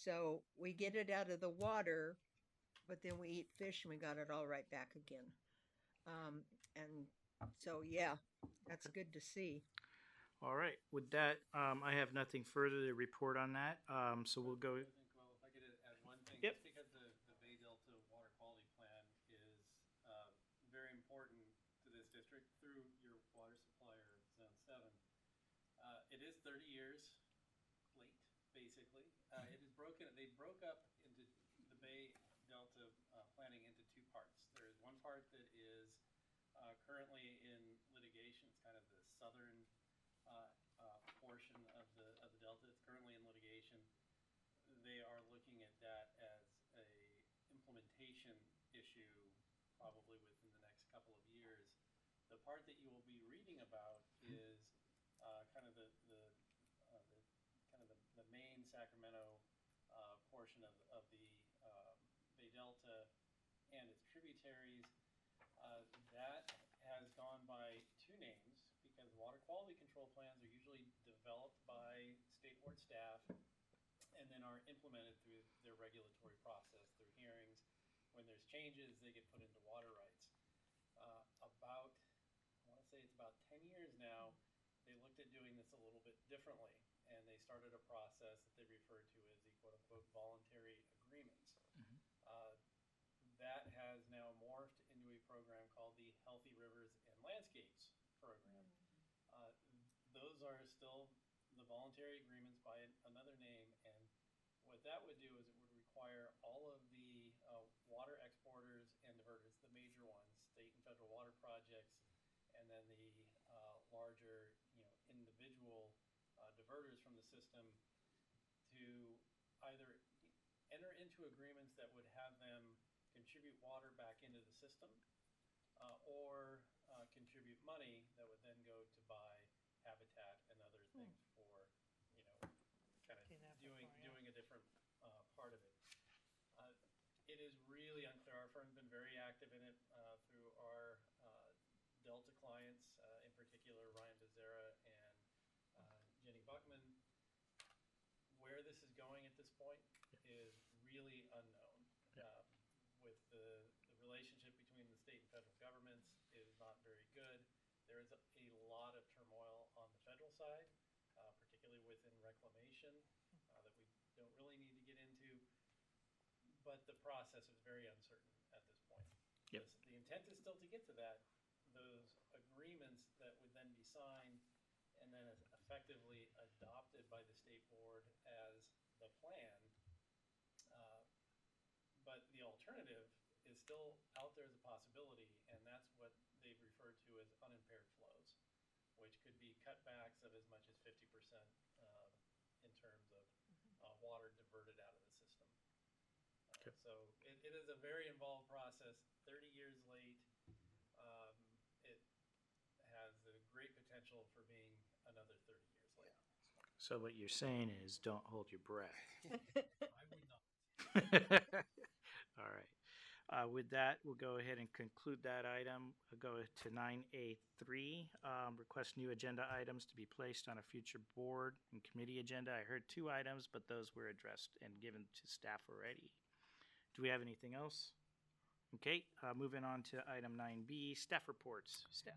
So we get it out of the water, but then we eat fish and we got it all right back again. And so, yeah, that's good to see. All right, with that, I have nothing further to report on that, so we'll go. President Coelho, if I could add one thing, Yep. just because the Bay Delta Water Quality Plan is very important to this district through your water supplier, Zone 7. It is 30 years late, basically. It is broken. They broke up into the Bay Delta planning into two parts. There is one part that is currently in litigation. It's kind of the southern portion of the delta. It's currently in litigation. They are looking at that as a implementation issue, probably within the next couple of years. The part that you will be reading about is kind of the main Sacramento portion of the Bay Delta and its tributaries. That has gone by two names because water quality control plans are usually developed by state board staff and then are implemented through their regulatory process, through hearings. When there's changes, they get put into water rights. About, I want to say it's about 10 years now, they looked at doing this a little bit differently, and they started a process that they referred to as the quote-unquote voluntary agreements. That has now morphed into a program called the Healthy Rivers and Landscapes program. Those are still the voluntary agreements by another name, and what that would do is it would require all of the water exporters and diverters, the major ones, state and federal water projects, and then the larger, individual diverters from the system to either enter into agreements that would have them contribute water back into the system or contribute money that would then go to buy habitat and other things for, kind of doing a different part of it. It is really unclear. Our firm's been very active in it through our Delta clients, in particular Ryan Becerra and Jenny Buckman. Where this is going at this point is really unknown. With the relationship between the state and federal governments is not very good. There is a lot of turmoil on the federal side, particularly within reclamation, that we don't really need to get into. But the process is very uncertain at this point. Yep. The intent is still to get to that. Those agreements that would then be signed and then effectively adopted by the state board as the plan. But the alternative is still out there as a possibility, and that's what they've referred to as unimpaired flows, which could be cutbacks of as much as 50% in terms of water diverted out of the system. So it is a very involved process, 30 years late. It has a great potential for being another 30 years late. So what you're saying is, don't hold your breath. I would not. All right. With that, we'll go ahead and conclude that item. We'll go to 9A3, request new agenda items to be placed on a future board and committee agenda. I heard two items, but those were addressed and given to staff already. Do we have anything else? Okay, moving on to item 9B, staff reports. Staff.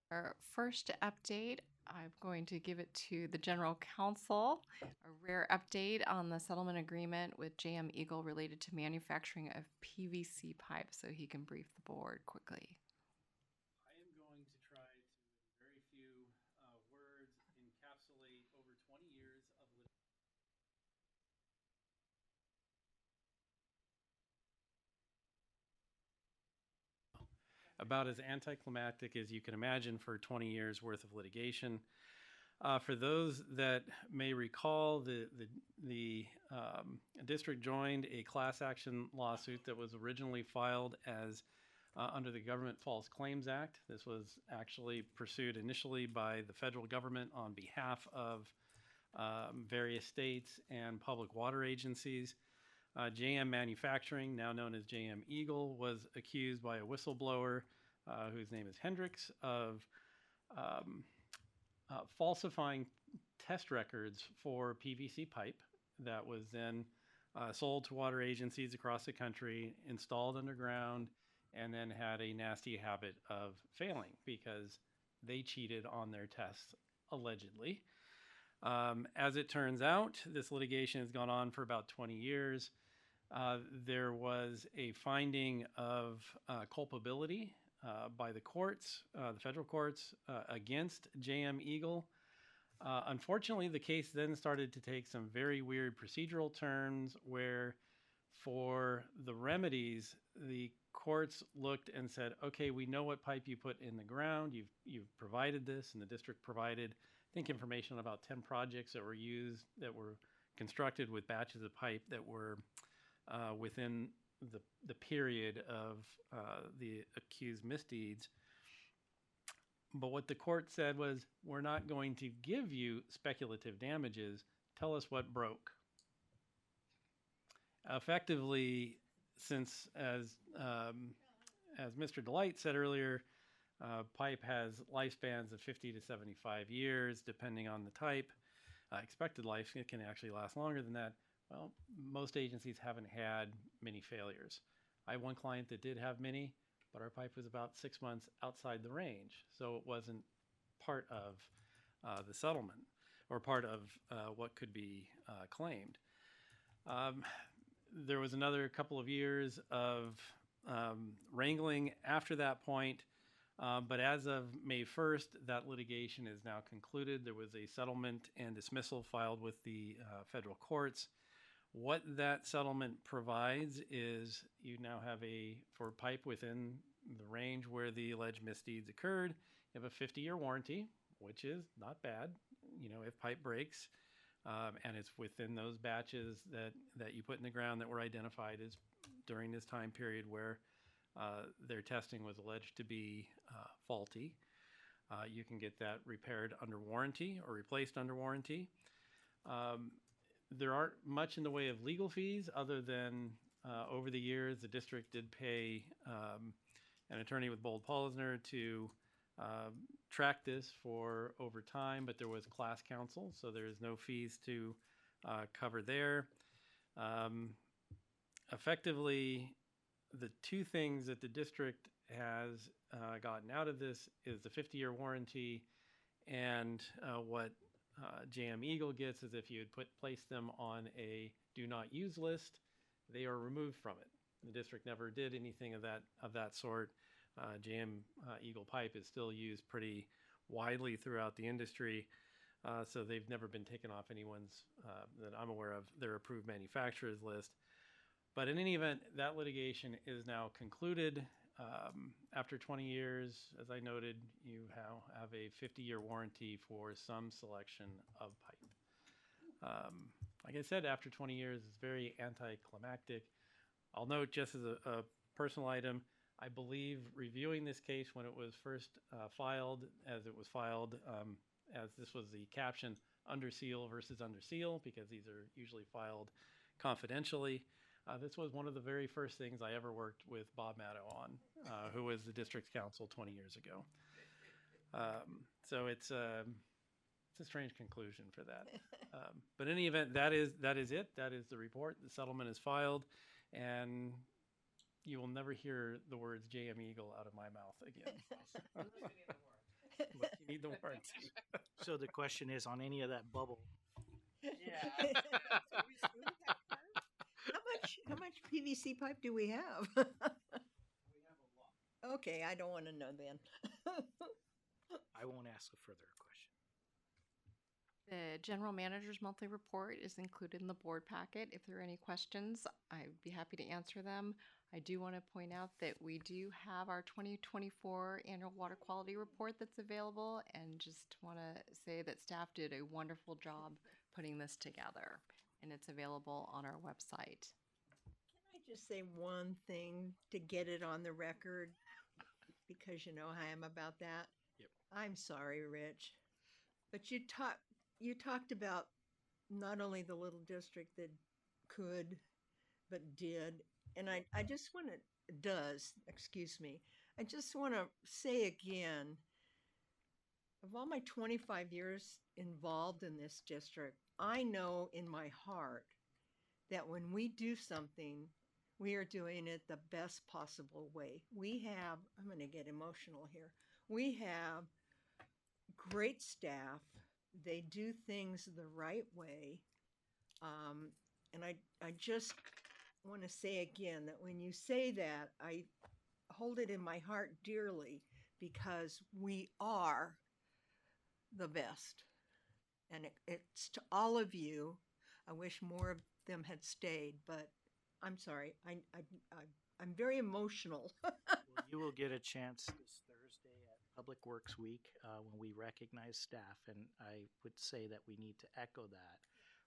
Our first update, I'm going to give it to the General Counsel, a rare update on the settlement agreement with JM Eagle related to manufacturing of PVC pipe, so he can brief the board quickly. I am going to try to, in very few words, encapsulate over 20 years of about as anticlimactic as you can imagine for 20 years worth of litigation. For those that may recall, the district joined a class action lawsuit that was originally filed as under the Government False Claims Act. This was actually pursued initially by the federal government on behalf of various states and public water agencies. JM Manufacturing, now known as JM Eagle, was accused by a whistleblower whose name is Hendricks of falsifying test records for PVC pipe that was then sold to water agencies across the country, installed underground, and then had a nasty habit of failing because they cheated on their tests allegedly. As it turns out, this litigation has gone on for about 20 years. There was a finding of culpability by the courts, the federal courts, against JM Eagle. Unfortunately, the case then started to take some very weird procedural turns where for the remedies, the courts looked and said, okay, we know what pipe you put in the ground. You've provided this, and the district provided, I think, information on about 10 projects that were used, that were constructed with batches of pipe that were within the period of the accused misdeeds. But what the court said was, we're not going to give you speculative damages. Tell us what broke. Effectively, since as Mr. Delight said earlier, pipe has lifespans of 50 to 75 years, depending on the type. Expected life, it can actually last longer than that. Well, most agencies haven't had many failures. I have one client that did have many, but our pipe was about 6 months outside the range, so it wasn't part of the settlement or part of what could be claimed. There was another couple of years of wrangling after that point, but as of May 1st, that litigation is now concluded. There was a settlement and dismissal filed with the federal courts. What that settlement provides is you now have for pipe within the range where the alleged misdeeds occurred, you have a 50-year warranty, which is not bad, if pipe breaks. And it's within those batches that you put in the ground that were identified as during this time period where their testing was alleged to be faulty. You can get that repaired under warranty or replaced under warranty. There aren't much in the way of legal fees other than over the years the district did pay an attorney with Bold Polsner to track this for over time, but there was class counsel, so there is no fees to cover there. Effectively, the two things that the district has gotten out of this is the 50-year warranty, and what JM Eagle gets is if you had placed them on a do not use list, they are removed from it. The district never did anything of that sort. JM Eagle pipe is still used pretty widely throughout the industry, so they've never been taken off anyone's, that I'm aware of, their approved manufacturers list. But in any event, that litigation is now concluded. After 20 years, as I noted, you have a 50-year warranty for some selection of pipe. Like I said, after 20 years, it's very anticlimactic. I'll note, just as a personal item, I believe reviewing this case when it was first filed, as this was the caption, under seal versus under seal, because these are usually filed confidentially. This was one of the very first things I ever worked with Bob Maddow on, who was the district's counsel 20 years ago. So it's a strange conclusion for that. But in any event, that is it. That is the report. The settlement is filed, and you will never hear the words JM Eagle out of my mouth again. But you need the warranty. So the question is, on any of that bubble, How much PVC pipe do we have? We have a lot. Okay, I don't want to know then. I won't ask a further question. The general manager's monthly report is included in the board packet. If there are any questions, I'd be happy to answer them. I do want to point out that we do have our 2024 annual water quality report that's available, and just want to say that staff did a wonderful job putting this together, and it's available on our website. Can I just say one thing to get it on the record? Because you know how I am about that. Yep. I'm sorry, Rich, but you talked about not only the little district that could, but did. And I just want to, I just want to say again, of all my 25 years involved in this district, I know in my heart that when we do something, we are doing it the best possible way. I'm going to get emotional here. We have great staff they do things the right way. And I just want to say again that when you say that, I hold it in my heart dearly because we are the best. And it's to all of you. I wish more of them had stayed, but I'm sorry. I'm very emotional. Well, you will get a chance this Thursday at Public Works Week when we recognize staff, and I would say that we need to echo that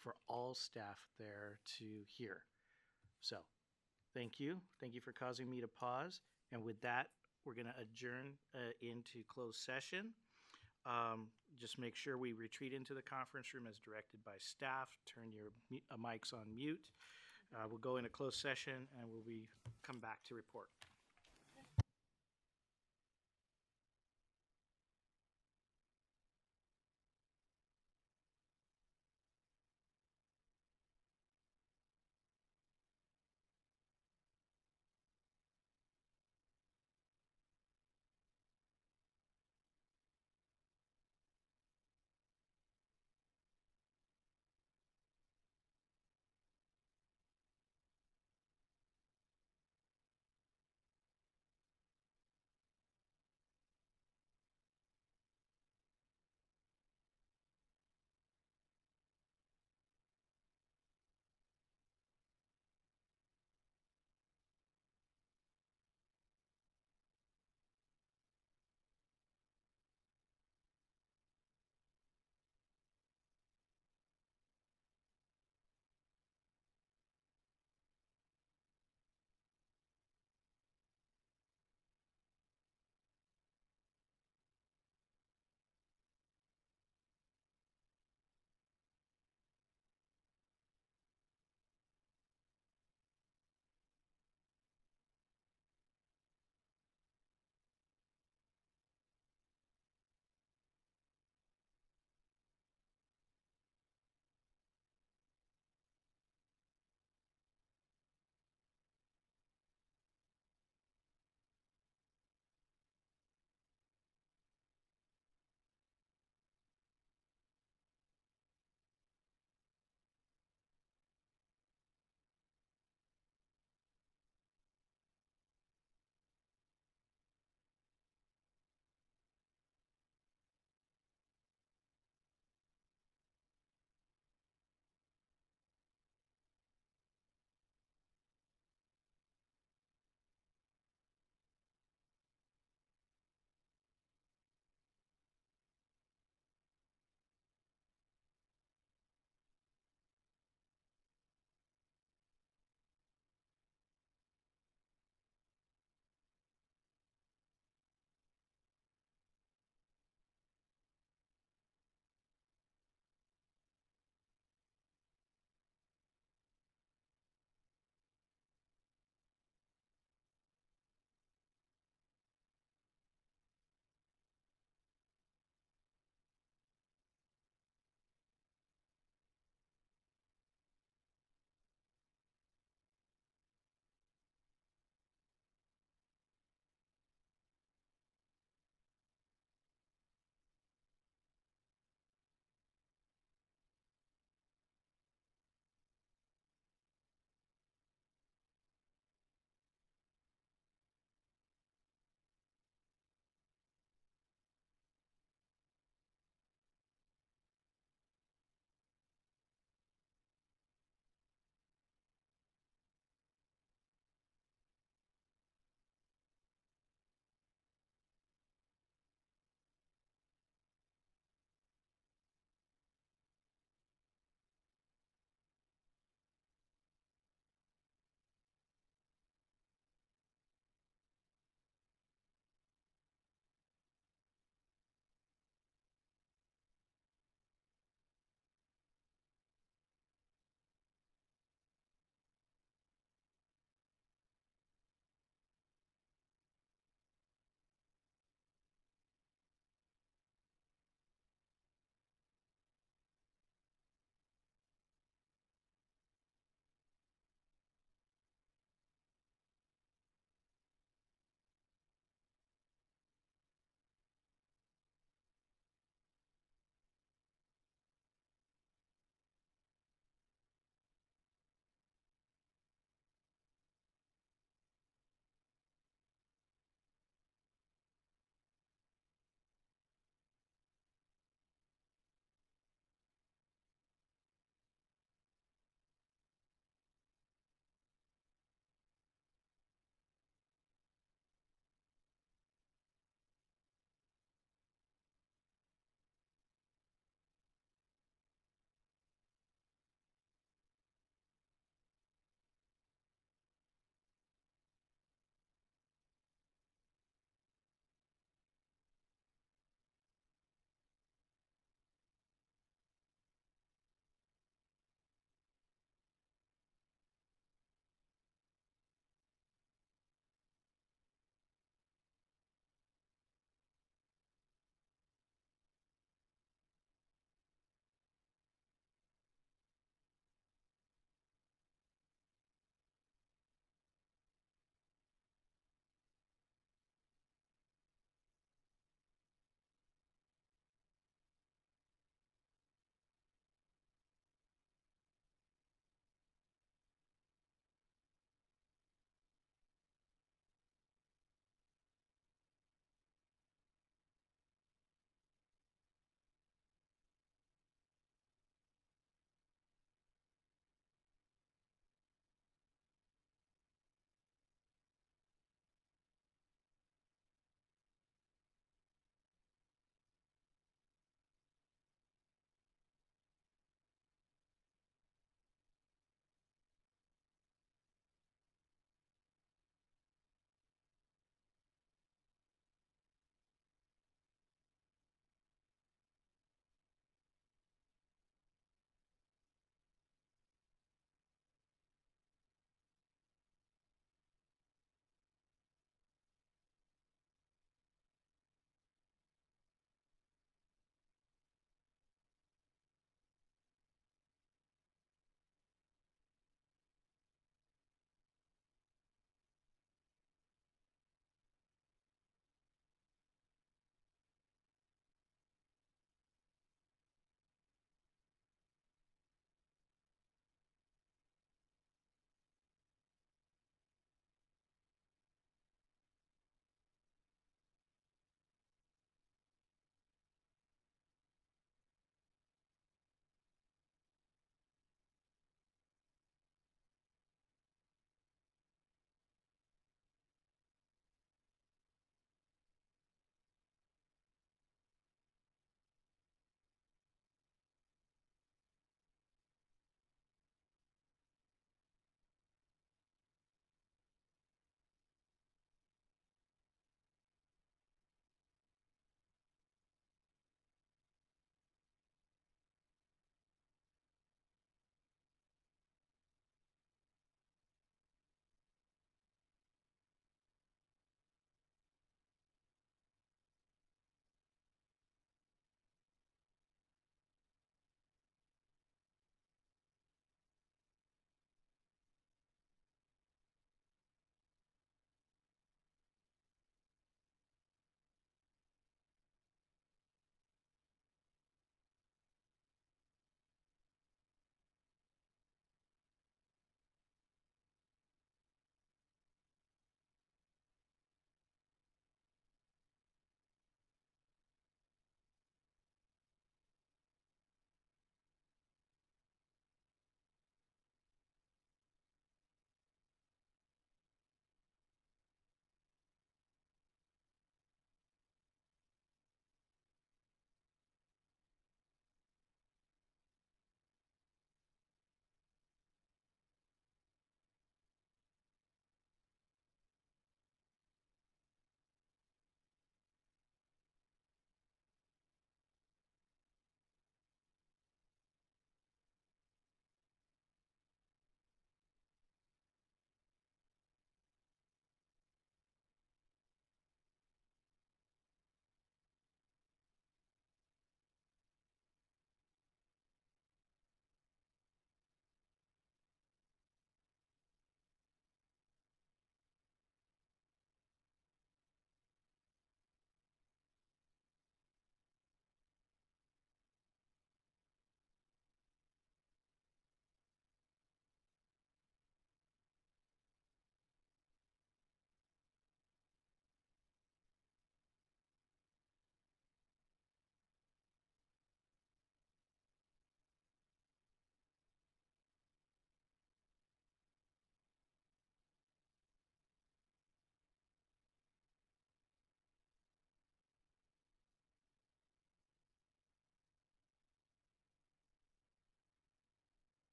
for all staff there to hear. So, thank you. Thank you for causing me to pause. And with that, we're going to adjourn into closed session. Just make sure we retreat into the conference room as directed by staff. Turn your mics on mute. We'll go into closed session and we'll come back to report.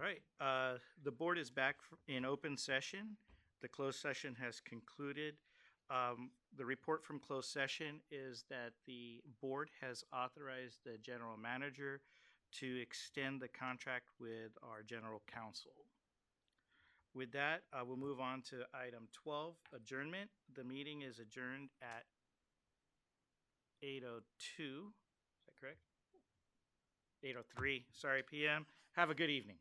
All right, the board is back in open session. The closed session has concluded. The report from closed session is that the board has authorized the general manager to extend the contract with our general counsel. With that, we'll move on to item 12, adjournment. The meeting is adjourned at 8:02. Is that correct? 8:03, sorry, PM. Have a good evening.